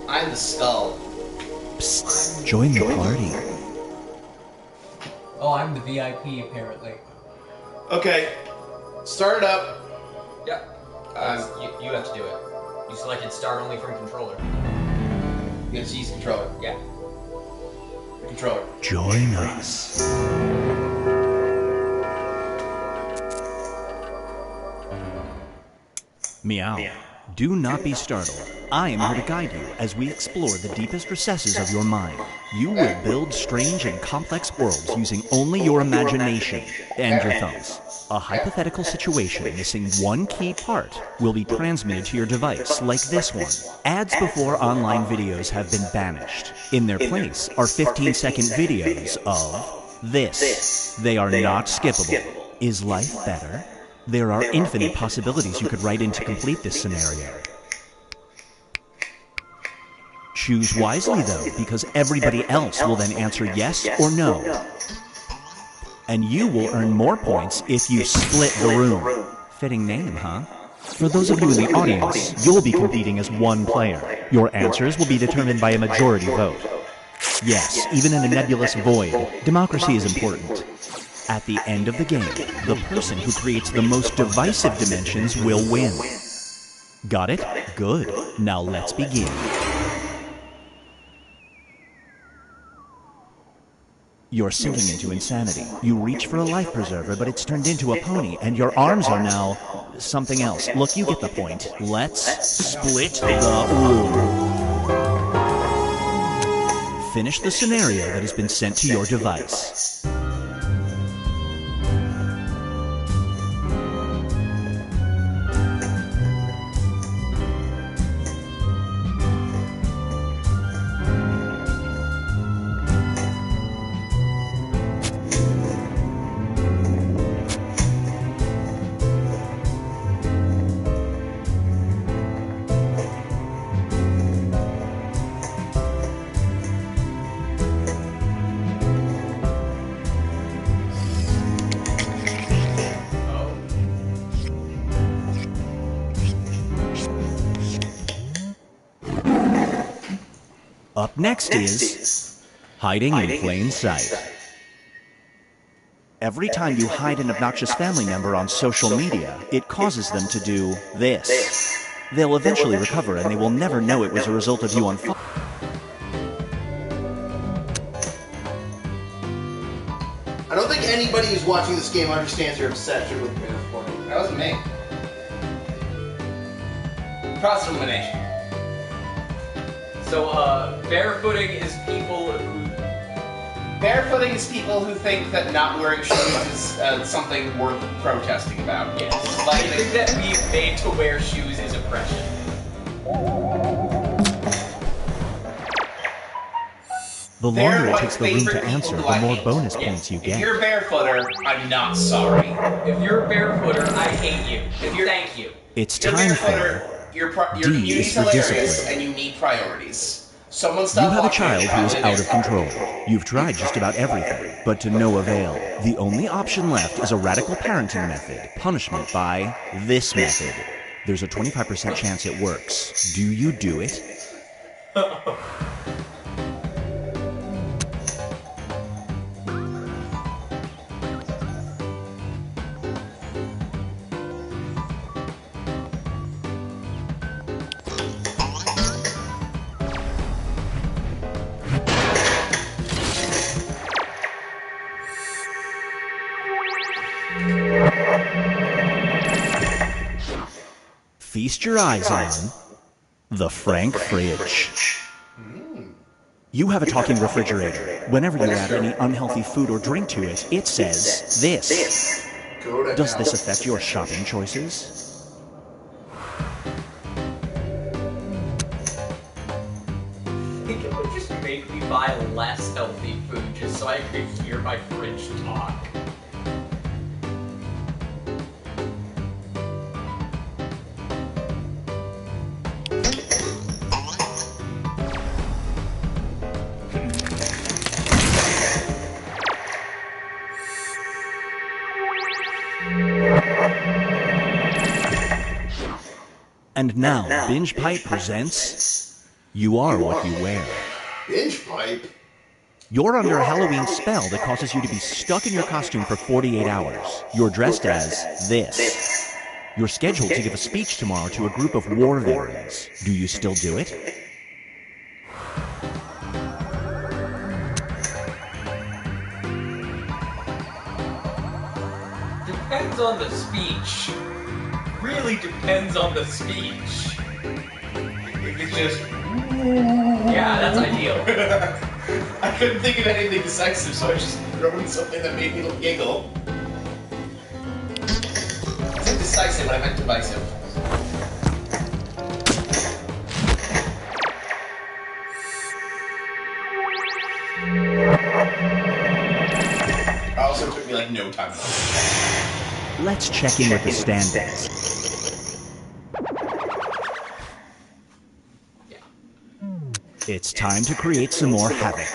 I'm the skull. Psst, join the party. Oh, I'm the VIP, apparently. Okay. Start it up. Yep. You have to do it. You selected start only from controller. You have to use controller. Yeah. The controller. Join us. Meow. Do not be startled. I am here to guide you as we explore the deepest recesses of your mind. You will build strange and complex worlds using only your imagination and your thumbs. A hypothetical situation missing one key part will be transmitted to your device, like this one. Ads before online videos have been banished. In their place are 15-second videos of this. They are not skippable. Is life better? There are infinite possibilities you could write in to complete this scenario. Choose wisely, though, because everybody else will then answer yes or no. And you will earn more points if you split the room. Fitting name, huh? For those of you in the audience, you'll be competing as one player. Your answers will be determined by a majority vote. Yes, even in a nebulous void, democracy is important. At the end of the game, the person who creates the most divisive dimensions will win. Got it? Good. Now let's begin. You're sinking into insanity. You reach for a life preserver, but it's turned into a pony, and your arms are now something else. Look, you get the point. Let's split the room. Finish the scenario that has been sent to your device. Up next is hiding in plain sight. Every time you hide an obnoxious family member on social media, it causes them to do this. They'll eventually recover and they will never know it was a result of you on fire. I don't think anybody who's watching this game understands your obsession with barefooting. That wasn't me. Process of elimination. So, barefooting is people who... Barefooting is people who think that not wearing shoes is something worth protesting about. Yes. Like, they think that being made to wear shoes is oppression. The longer it takes the room to answer, the more bonus points you If get. you're a barefooter, I'm not sorry. If you're a barefooter, I hate you. Thank you. It's You're a time barefooter, for your D community's is for hilarious, discipline. and you need priorities. Someone You stop have a watching child it, who is probably out of control. You've tried just about everything, but to no avail. The only option left is a radical parenting method, punishment by this method. There's a 25% chance it works. Do you do it? Feast your eyes on the Frank Fridge. You have a talking refrigerator. Whenever you add any unhealthy food or drink to it, it says this. Does this affect your shopping choices? I think it would just make me buy less healthy food just so I could hear my fridge talk. And now, Binge Pipe presents You Are What You Wear. Binge Pipe? You're under a Halloween spell that causes you to be stuck in your costume for 48 hours. You're dressed as this. You're scheduled to give a speech tomorrow to a group of war veterans. Do you still do it? Depends on the speech. Really depends on the speech. If it's just... Yeah, that's ideal. I couldn't think of anything decisive, so I just threw in something that made me giggle. I said decisive when I meant divisive. Also took me like no time. Let's check in with the standings. It's time to create some more havoc.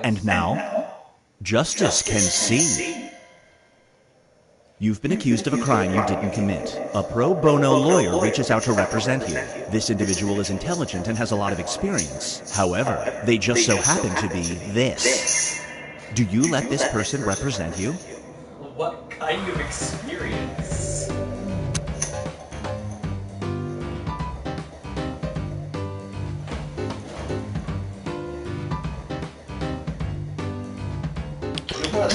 And now, justice can see. You've been accused of a crime you didn't commit. A pro bono lawyer reaches out to represent you. This individual is intelligent and has a lot of experience. However, they just so happen to be this. Do you let this person represent you? What kind of experience?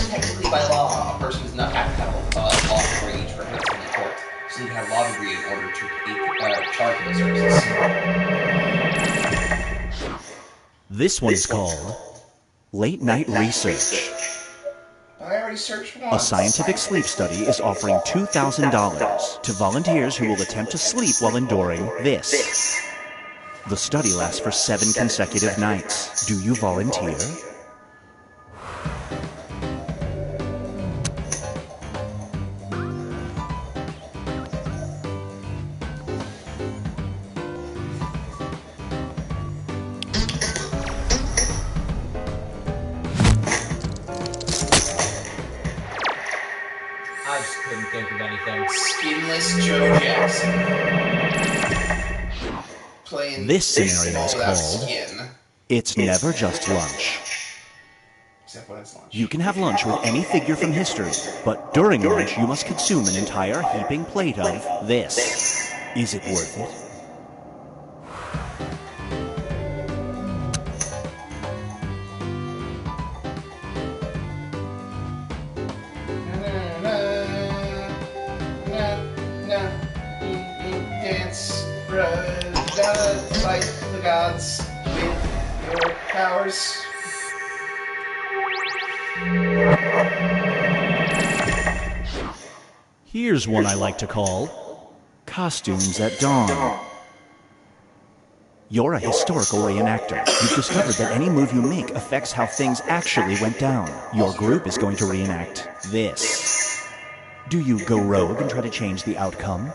Technically, by law, a person does not have to have a law degree to represent in court. So you can have a law degree in order to charge for those services. This one is called Late Night Research. I already searched once. A scientific sleep study is offering $2,000 to volunteers who will attempt to sleep while enduring this. The study lasts for 7 consecutive nights. Do you volunteer? I just couldn't think of anything. Skinless Joe Jackson. Playing This scenario is without called skin. It's Never Just Lunch. Except when it's lunch. You can have lunch with any figure from history, but during lunch you must consume an entire heaping plate of this. Is it worth it? Dance, fight the gods with your powers. Here's one I like to call Costumes at Dawn. You're a historical reenactor. You've discovered that any move you make affects how things actually went down. Your group is going to reenact this. Do you go rogue and try to change the outcome?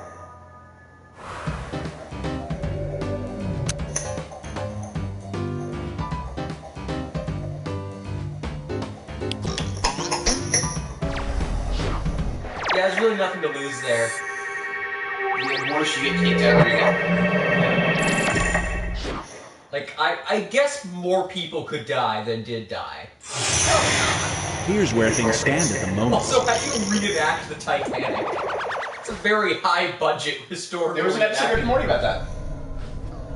Yeah, there's really nothing to lose there. The worse you get kicked out, Like, I guess more people could die than did die. Here's where things stand at the moment. Also, how do you reenact the Titanic? It's a very high-budget historical. There was an episode of Rick and Morty about that.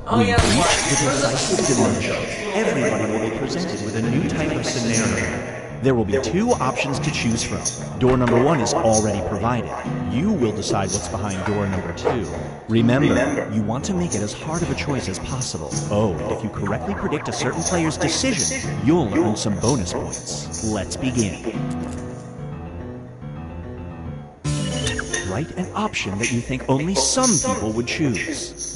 Oh yeah, that's The right. decisive dimension. Everybody will be presented with a new type of scenario. There will be 2 options to choose from. Door number 1 is already provided. You will decide what's behind door number 2. Remember, you want to make it as hard of a choice as possible. Oh, and if you correctly predict a certain player's decision, you'll earn some bonus points. Let's begin. Write an option that you think only some people would choose.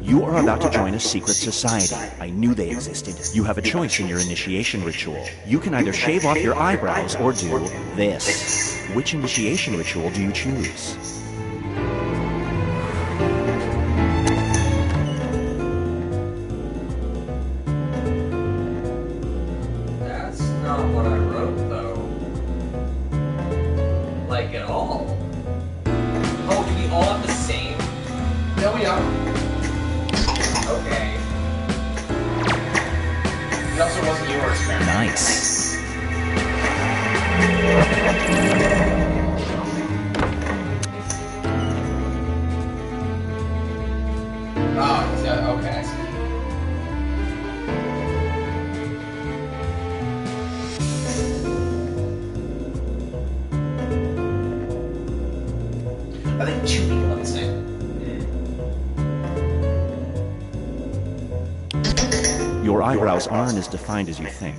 You are about to join a secret society. I knew they existed. You have a choice in your initiation ritual. You can either shave off your eyebrows or do this. Which initiation ritual do you choose? That's not what I wrote, though. Like, at all. Oh, do we all have the same? No, we don't. Okay. It also wasn't yours, apparently. Nice. Oh, okay, I see. I think 2 people have the same. Your eyebrows aren't as defined as you think.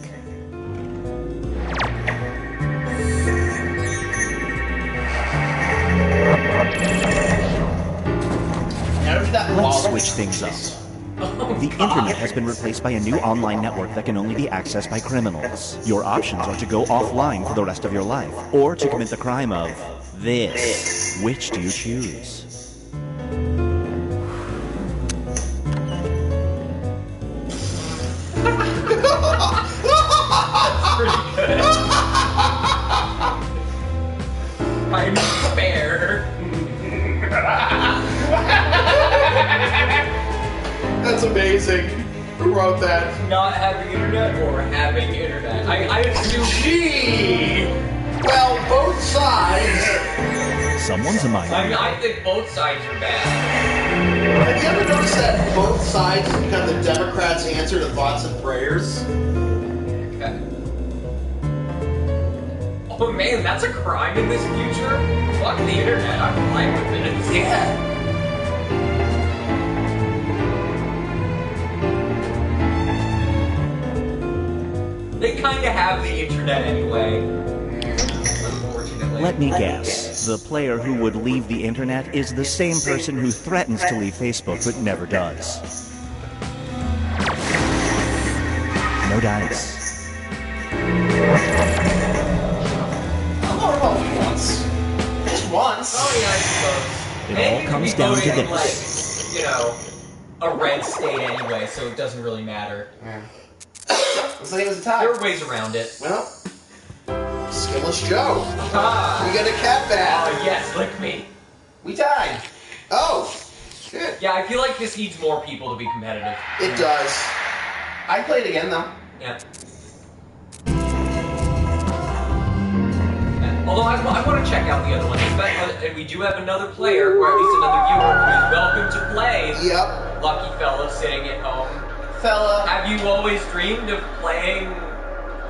Let's switch things up. The internet has been replaced by a new online network that can only be accessed by criminals. Your options are to go offline for the rest of your life, or to commit the crime of this. Which do you choose? That's pretty good. I'm fair. That's amazing. Who wrote that? Not having internet or having internet? I assume Gee! Well, both sides. Someone's a minor. I mean, I think both sides are bad. Have you ever noticed that both sides have become the Democrats' answer to thoughts and prayers? Okay. Oh man, that's a crime in this future? Fuck the internet, I'm fine with it. Yeah. They kind of have the internet anyway. Unfortunately. Let me guess. The player who would leave the internet is the same person who threatens to leave Facebook but never does. No dice. I'm gonna roll once. Just once. Oh yeah, I suppose. It And all you comes could be down to voting in, this. like, you know, a red state anyway, so it doesn't really matter. Yeah. Looks like it was a tie. There are ways around it. Well, Skillless Joe. Ah. We got a cat bat. Oh yes, lick me. We tied. Oh, shit. Yeah, I feel like this needs more people to be competitive. It does. I played again though. Yeah. Although I want to check out the other one, and we do have another player, or at least another viewer, who is welcome to play. Yep. Lucky fella sitting at home. Fella. Have you always dreamed of playing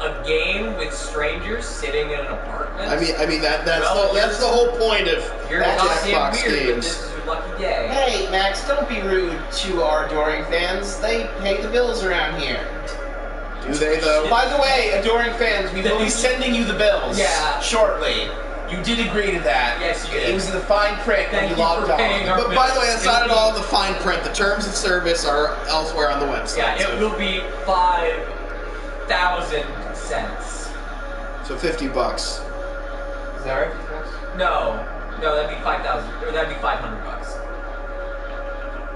a game with strangers sitting in an apartment? I mean that's Well, the whole point of You're goddamn Jackbox weird, but games. this is your lucky day. Hey, Max, don't be rude to our adoring fans. They pay the bills around here. Do they though? By the way, adoring fans, we will be sending you the bills. Yeah. Shortly. You did agree to that. Yes, you did. It was in the fine print when Thank you you logged for on. paying our But by the way, that's not at all in the fine print. The terms of service are elsewhere on the website. Yeah, it will be 5,000 cents. So $50. Is that right? No, that'd be 5,000, or that'd be $500.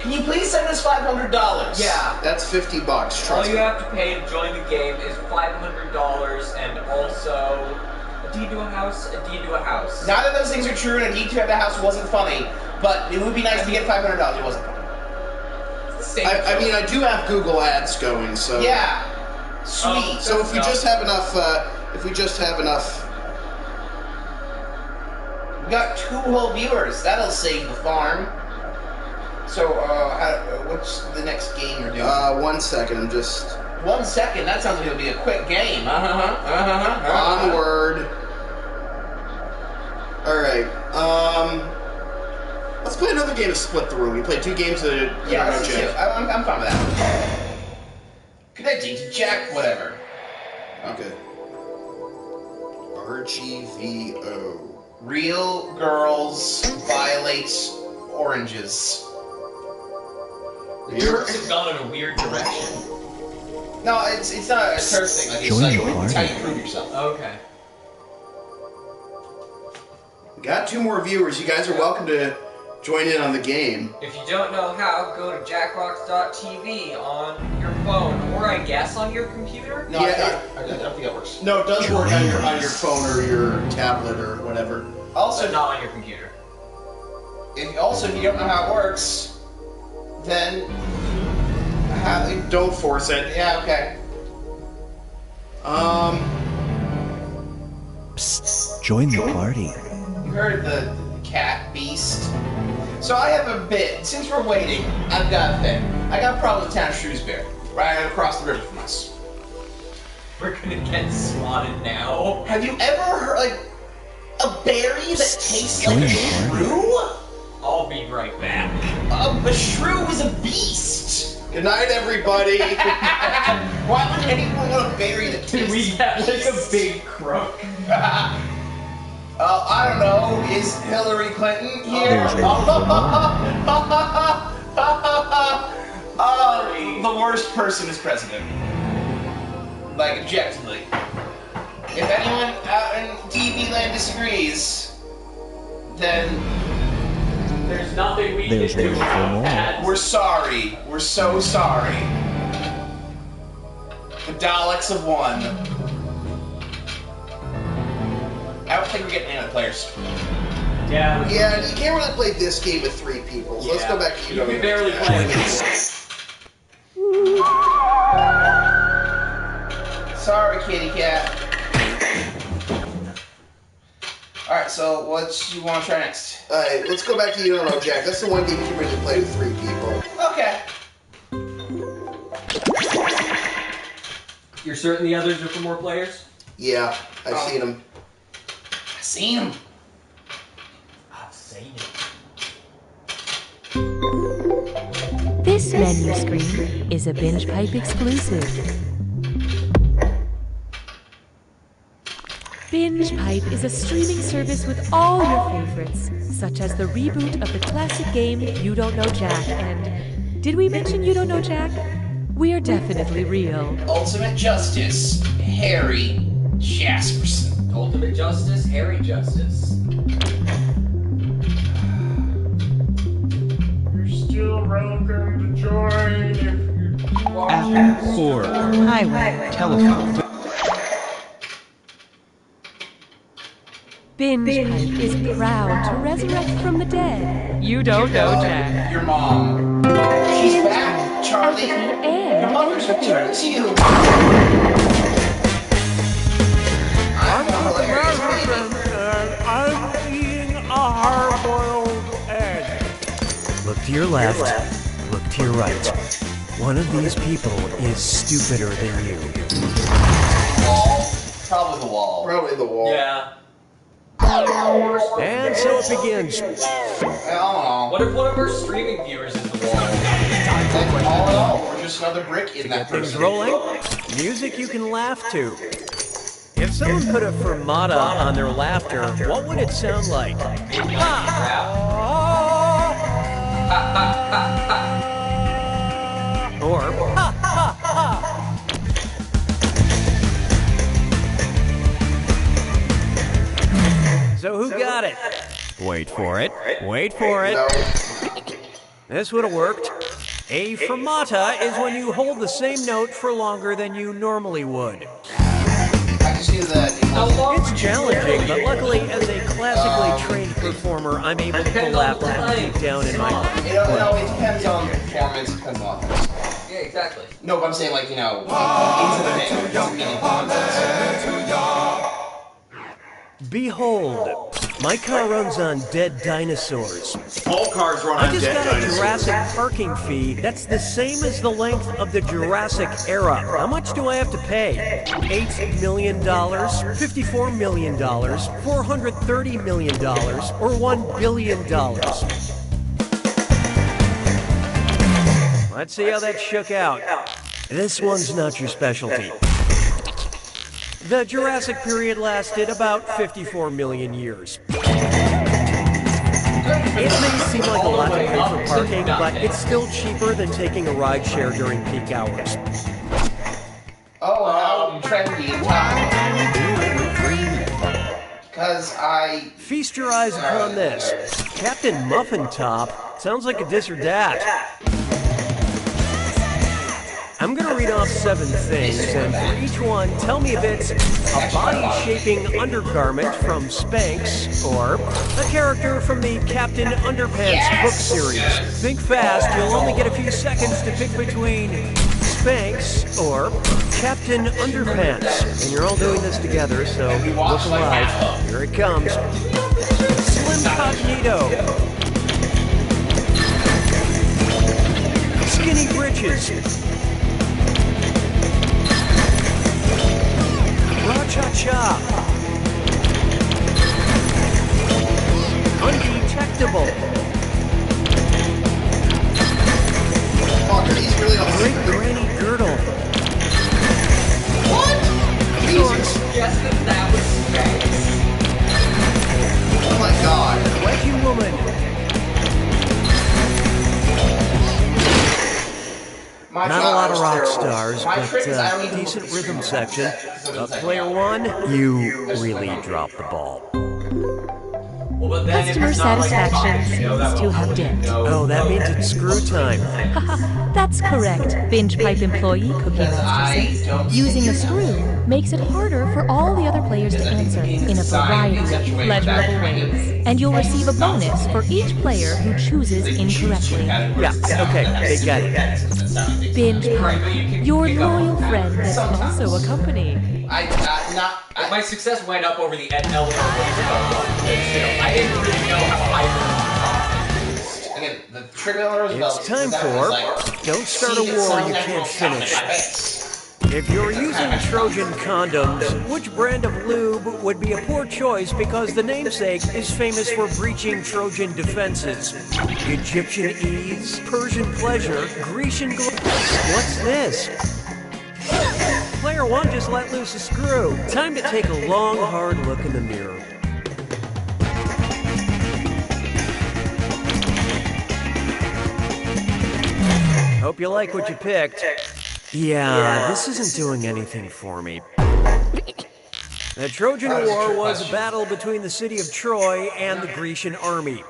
Can you please send us $500? Yeah. That's $50. Trust All me. you have to pay to join the game is $500 and also a deed to a house, a deed to a house. Neither of those things are true, and a deed to have the house wasn't funny. But it would be nice to get $500. It wasn't funny. I mean, I do have Google Ads going, so Yeah. Sweet. So if we just have enough, We got 2 whole viewers. That'll save the farm. So, what's the next game you're doing? 1 second. I'm just 1 second. That sounds like it'll be a quick game. onward. All right. Let's play another game of Split the Room. We played 2 games of Yeah, let's do it. I'm fine with that. Connecting to Jack, whatever. Okay. RGVO. Real girls violate oranges. The Turks have gone in a weird direction. No, it's not a Turk thing. Like, Join it's the like, it's how party. you prove yourself. Okay. We got 2 more viewers. You guys are welcome to join in on the game. If you don't know how, go to jackbox.tv on your phone, or I guess on your computer? No, Yeah, I don't think that works. No, it does work on your phone or your tablet or whatever. Also, But not on your computer. if you don't know how it works, then Don't force it. yeah, okay. Psst, join the party. You heard the cat beast. So I have a bit. Since we're waiting, I've got a thing. I got a problem with town of Shrewsbury, right across the river from us. We're gonna get swatted now. Have you ever heard like a berry that tastes Join like a the party. shrew? I'll be right back. A shrew is a beast. Good night, everybody. Why would anyone want to bury the kids? We have like a big crook. I don't know. Is Hillary Clinton here? The worst person is president. Like, objectively. If anyone out in TV land disagrees, then there's nothing we can do about that. We're sorry. We're so sorry. The Daleks have won. I don't think we're getting any of the players. Yeah. Yeah, you can't really play this game with 3 people, so let's go back to you. You can barely play it. Sorry, kitty cat. Alright, so what you want to try next? Alright, let's go back to You Don't Know Jack. That's the one game you can really play with 3 people. Okay. You're certain the others are for more players? Yeah, I've seen them. I've seen them. I've seen it. This menu screen is a Binge Pipe exclusive. Binge Pipe is a streaming service with all your favorites, such as the reboot of the classic game You Don't Know Jack, and did we mention You Don't Know Jack? We are definitely real. Ultimate Justice, Harry Jasperson. Ultimate Justice, Harry Justice. You're still welcome to join if you want. Apple, or highway, telephone. Binge Pipe is proud to resurrect from the dead. You don't know Jack. Your mom. She's back, Charlie. And your mother's returned to you. I'm eating a hard-boiled egg. Look to your left. Look to your right. One of these people is stupider than you. Wall? Probably the wall. Probably the wall. Yeah. And so it begins. I don't know. What if one of our streaming viewers is the wall? Like, all in all, we're just another brick in that Things person. rolling. Music you can laugh to. If someone put a fermata on their laughter, what would it sound like? Or ha ha ha. So who got it? Wait for it. Wait for it. This would have worked. A fermata is when you hold the same note for longer than you normally would. I just knew that. It's challenging, but luckily, as a classically trained performer, I'm able to pull laughter from deep down in my heart. It depends on the performance, it depends on others. Yeah, exactly. No, but I'm saying, like, you know, into the thing. Behold, my car runs on dead dinosaurs. All cars run I on just dead got a dinosaurs. Jurassic parking fee that's the same as the length of the Jurassic era. How much do I have to pay? $8 million, $54 million, $430 million, or $1 billion? Let's see how that shook out. This one's not your specialty. The Jurassic period lasted about 54 million years. It may seem like a lot to pay for parking, but it's still cheaper than taking a ride share during peak hours. Oh, how trendy and because I... Feast your eyes upon this. Captain Muffin Top sounds like a this or that. I'm going to read off 7 things, and for each one, tell me if it's a body-shaping undergarment from Spanx, or a character from the Captain Underpants book series. Think fast, you'll only get a few seconds to pick between Spanx or Captain Underpants. And you're all doing this together, so look alive. Here it comes. Slim Cognito. Skinny Britches. Cha-cha! Undetectable. Fuck, are these really My Not a lot of rock terrible. stars, My but trick is I don't even decent look at the rhythm screen. section. Because Player one, you really dropped the ball. Well, but then if Customer it's not like satisfaction talking, you know, that seems to will have help you dipped. know. Oh, that means it's screw time. That's correct, Binge Pipe employee Cookie Monster says. Using a screw makes it harder for all the other players to answer in a variety of pleasurable ways. And you'll receive a bonus for each player who chooses incorrectly. Yeah, okay, they got it. Binge Pipe, your loyal friend that's also a company. My success went up over the elevator because, you know, I didn't really know how high. Again, the trigger It's time for Don't Start a War You Can't Finish. If you're using Trojan condoms, which brand of lube would be a poor choice because the namesake is famous for breaching Trojan defenses? Egyptian ease, Persian pleasure, Grecian glory. What's this? Player one just let loose a screw. Time to take a long, hard look in the mirror. Hope you like what you picked. Yeah, this isn't doing anything for me. The Trojan War was a battle between the city of Troy and the Grecian army.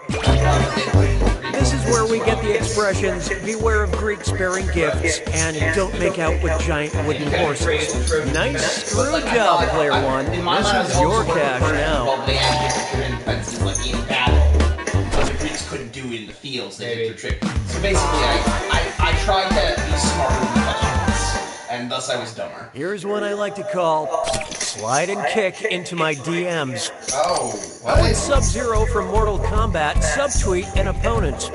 This is where we get the expressions, beware of Greeks bearing gifts, and don't make out with giant wooden horses. Nice screw job, player one. This is your cash now. They actually put in defenses like in battle. But the Greeks couldn't do it in the fields, they did their trick. So basically, I tried to be smarter than the questions, and thus I was dumber. Here's one I like to call Slide and Kick into my DMs. Oh, It's Sub-Zero from Mortal Kombat. Subtweet an opponent.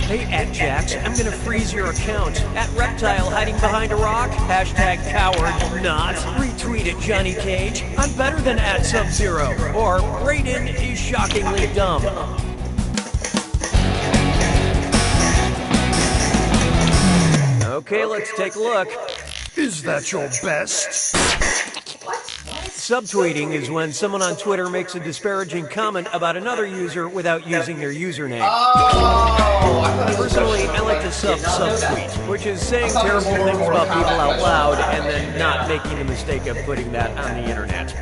Hey, @Jax, I'm gonna freeze your account. @Reptile hiding behind a rock. #coward not. Retweet it, Johnny Cage. I'm better than @Sub-Zero. Or Raiden is shockingly dumb. Okay, let's take a look. Is that your best? Subtweeting is when someone on Twitter makes a disparaging comment about another user without using their username. Personally, I like to subtweet, which is saying terrible things about people out loud and then not making the mistake of putting that on the internet.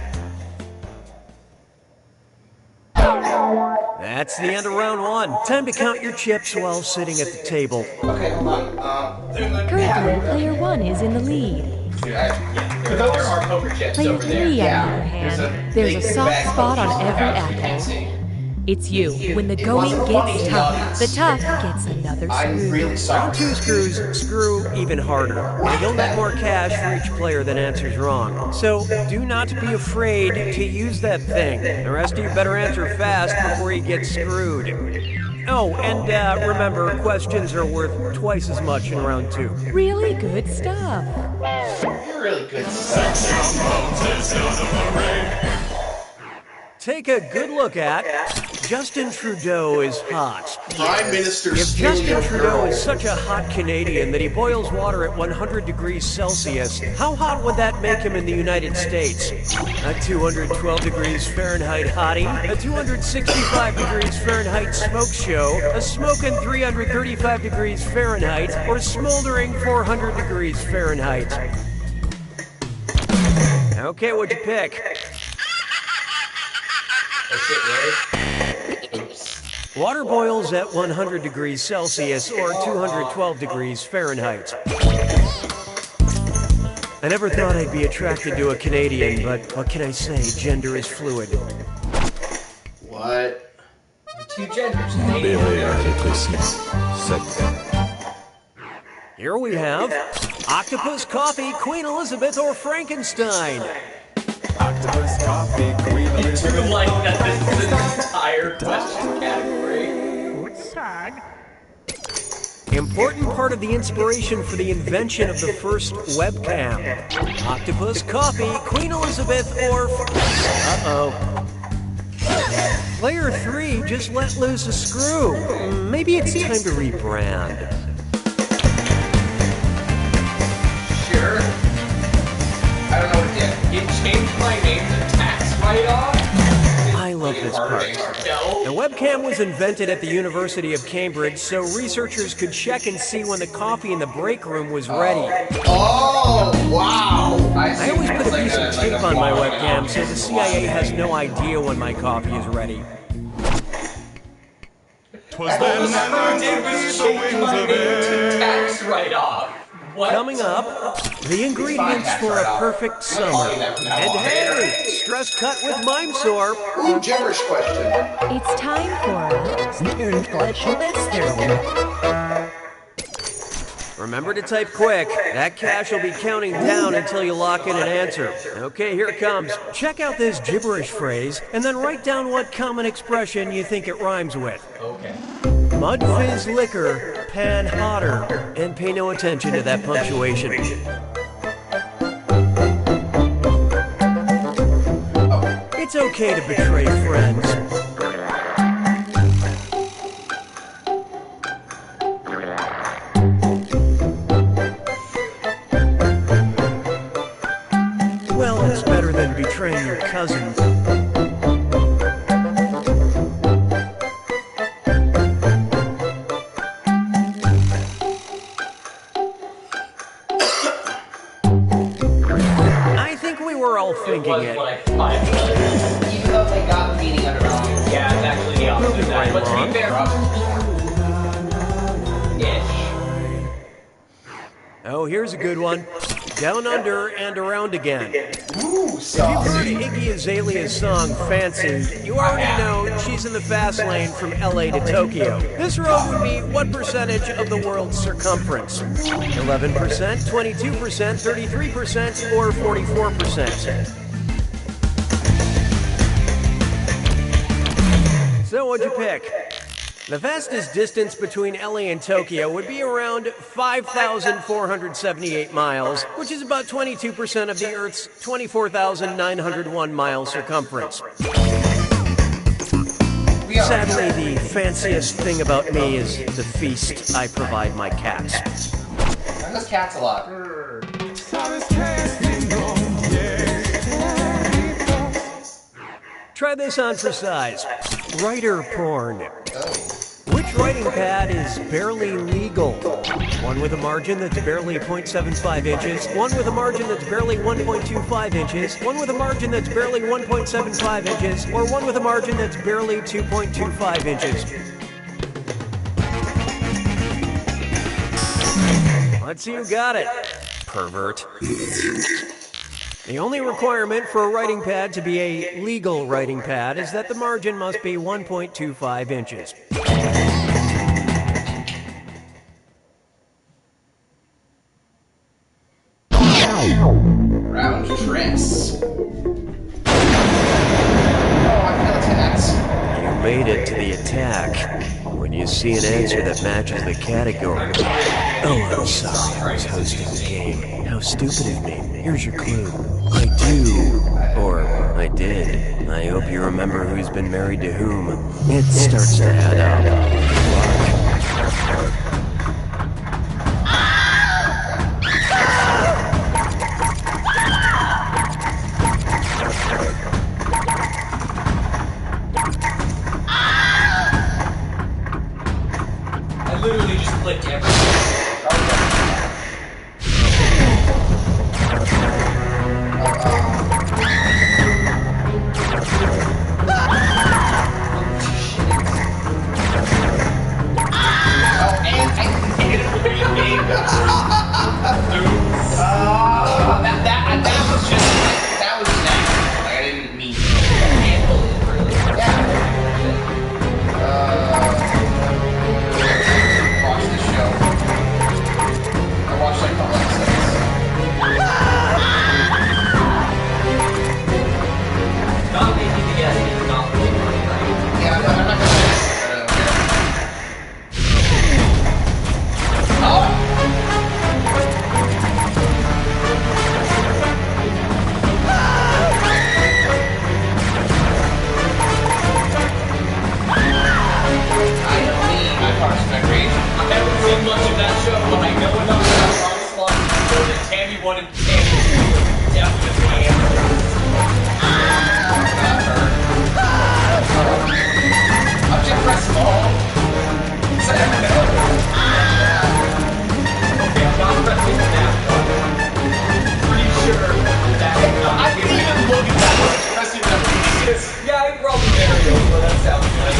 That's the end of round one. Time to count your chips while sitting at the table. Okay, hold on. Currently, player one is in the lead. There are poker chips Player over there. three, on the other hand, there's a soft spot on every apple. It's you. When the going gets tough, the tough gets another screw. Round two screws screw even harder. And you'll net more cash for each player that answers wrong. So do not be afraid to use that thing. The rest of you better answer fast before you get screwed. Oh, and remember, questions are worth twice as much in round two. Really good stuff. You're really good stuff. Take a good look at Justin Trudeau is hot. Prime Minister If Justin Trudeau is such a hot Canadian that he boils water at 100 degrees Celsius, how hot would that make him in the United States? A 212 degrees Fahrenheit hottie, a 265 degrees Fahrenheit smoke show, a smoking 335 degrees Fahrenheit, or smoldering 400 degrees Fahrenheit? Okay, what'd you pick? Water boils at 100 degrees Celsius or 212 degrees Fahrenheit. I never thought I'd be attracted to a Canadian, but what can I say? Gender is fluid. What? Two genders. Here we have Octopus Coffee, Queen Elizabeth, or Frankenstein. Octopus coffee, Queen You Elizabeth. do like that this is an entire question category. Important part of the inspiration for the invention of the first webcam. Octopus Coffee, Queen Elizabeth, or... Uh-oh. Player 3 just let loose a screw. Maybe it's time to rebrand. Sure. I don't know what it did. It changed my name to tax write-off. I love this part. No. The webcam was invented at the University of Cambridge so researchers could check and see when the coffee in the break room was ready. Oh, wow! I always put a piece of tape on my webcam so the CIA has no idea when my coffee is ready. 'Twas then I learned to read the wings of it. Tax write-off. What? Coming up, the ingredients for a perfect summer. And hey, stress cut with mime sore. Ooh, gibberish question. It's time for Remember to type quick. That cache will be counting down until you lock in an answer. Okay, here it comes. Check out this gibberish phrase and then write down what common expression you think it rhymes with. Okay. Mud fizz liquor, pan hotter, and pay no attention to that punctuation. It's okay to betray friends. Well, it's better than betraying your cousin. Thinking it. What I thought it was. Even though they got the meaning under wrong. Yeah, it's actually the opposite of that. But to be fair, oh, here's a good one. Down under and around again. Ooh, if you've heard Iggy Azalea's song Fancy, you already know she's in the fast lane from LA to Tokyo. This road would be what percentage of the world's circumference? 11%, 22%, 33%, or 44%? So what'd you pick? The fastest distance between LA and Tokyo would be around 5,478 miles, which is about 22% of the Earth's 24,901 mile circumference. Sadly, the fanciest thing about me is the feast I provide my cats. I miss cats a lot. Try this on for size. Writer porn. Oh. Which writing pad is barely legal? One with a margin that's barely 0.75 inches, one with a margin that's barely 1.25 inches, one with a margin that's barely 1.75 inches, or one with a margin that's barely 2.25 inches. Let's see who got it. Pervert. The only requirement for a writing pad to be a legal writing pad is that the margin must be 1.25 inches. Round Tress. Oh, I feel attacks. You made it to the attack. When you see an answer that matches the category. Oh, I'm sorry, I was hosting the game. How stupid of me. Here's your clue. I do. Or, I did. I hope you remember who's been married to whom. It starts to add up. I literally just clicked everything. That was nasty. Like, I didn't mean to handle it, really. Yeah. Watch this show. I watched like a couple episodes. Not making the guess is not really funny, right? Yeah, but I'm not gonna say it. Oh! I haven't seen much of that show, but I know enough about Promised Land to know that Tammy wanted Tammy to definitely answer. I'm Object press small. Is that ever know? Okay, I'm not pressing that one. Pretty sure that I didn't even look at that one. Pressing the yeah, I probably Mario, so that sounds good.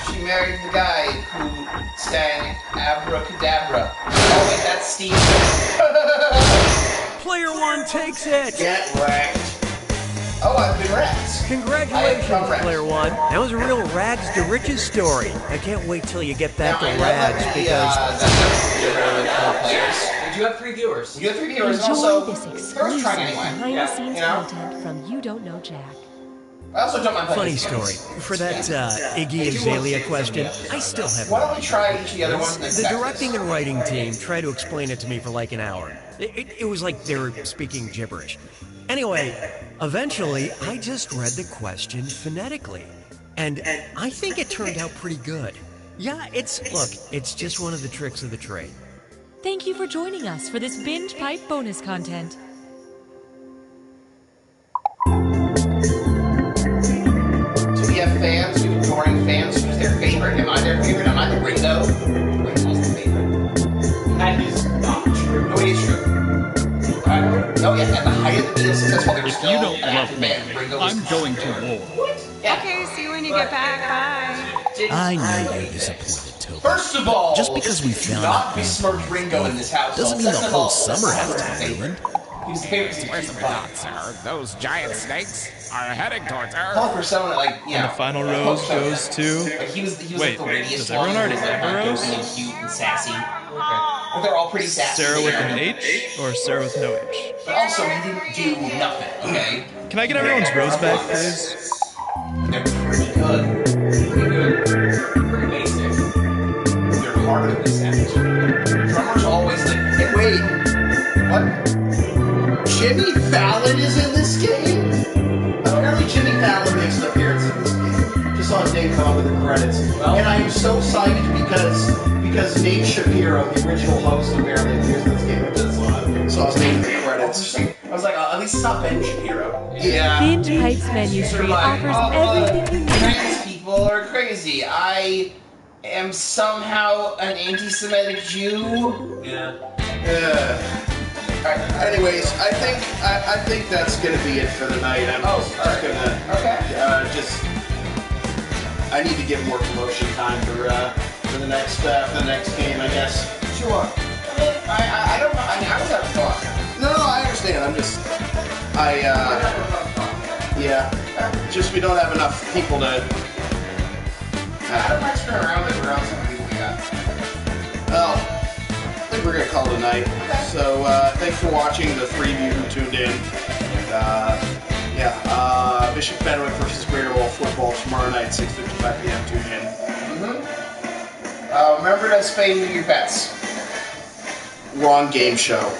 She married the guy who sang Abracadabra. Oh wait, that's Steve. Player one takes it! Get wrecked. Oh, I've been wrecked. Congratulations, Player one. That was a real rags to riches story. I can't wait till you get back to rags because... Did you have 3 viewers? You have 3 viewers, and Enjoy also, this first exclusive trying anyway. behind-the-scenes You know? content from You Don't Know Jack. I also don't mind playing Funny these story. games. For that Iggy Azalea question, I still have Why don't we try each of the other ones and then The back directing this? and writing team tried to explain it to me for like an hour. It was like they were speaking gibberish. Anyway, eventually, I just read the question phonetically. And I think it turned out pretty good. Yeah, it's just one of the tricks of the trade. Thank you for joining us for this Binge Pipe bonus content. Do we have fans, who adoring fans, who's their favorite? Am I their favorite? Am I the Ringo? Ringo's the favorite. That is not true. No, it is true. No, yeah, at the height of the Beatles, that's why they were If still you don't an love active me, band. Ringo was I'm going to war. Yeah. Okay, see you when you get back. Bye. I know you're disappointed, Toby. First of all, Just because we found do not out besmirch Ringo in this house. doesn't mean the whole summer has to be ruined. He was the favorite Where's the not, sir? Those giant snakes are heading towards Earth. Call for someone like, you know. And the final rose goes to... Like he was Wait, like the wittiest does everyone already have a rose? And cute and sassy. Okay. They're all pretty sassy. Sarah with an H or Sarah with no H? But also, he didn't do nothing, okay? Can I get everyone's rose back, please? They're pretty good. Pretty good. Pretty basic. They're harder than savage. Drummers always like, hey, Wait, what? Jimmy Fallon is in this game? Apparently Jimmy Fallon makes an appearance in this game. Just saw his name come up in the credits. And I am so psyched because Nate Shapiro, the original host, apparently appears in this game. I just saw his name in the credits. I was like, at least it's not Ben Shapiro. Yeah. Binge Pipe's menu tree offers everything you need. Trans people are crazy. I am somehow an anti-Semitic Jew. Yeah. Anyways, I think that's gonna be it for the night. I'm just gonna I need to get more promotion time for the next game, I guess. Sure. I don't know. I mean, I was having fun. No, I understand. Just we don't have enough people to. I don't mind screwing around with some of the people we got. Well, I think we're gonna call it a night. So thanks for watching, the 3 of you who tuned in. And Bishop Fenwick versus Greater Wall football tomorrow night, 6:55 p.m. Tune in. Remember to spay your pets. Wrong game show.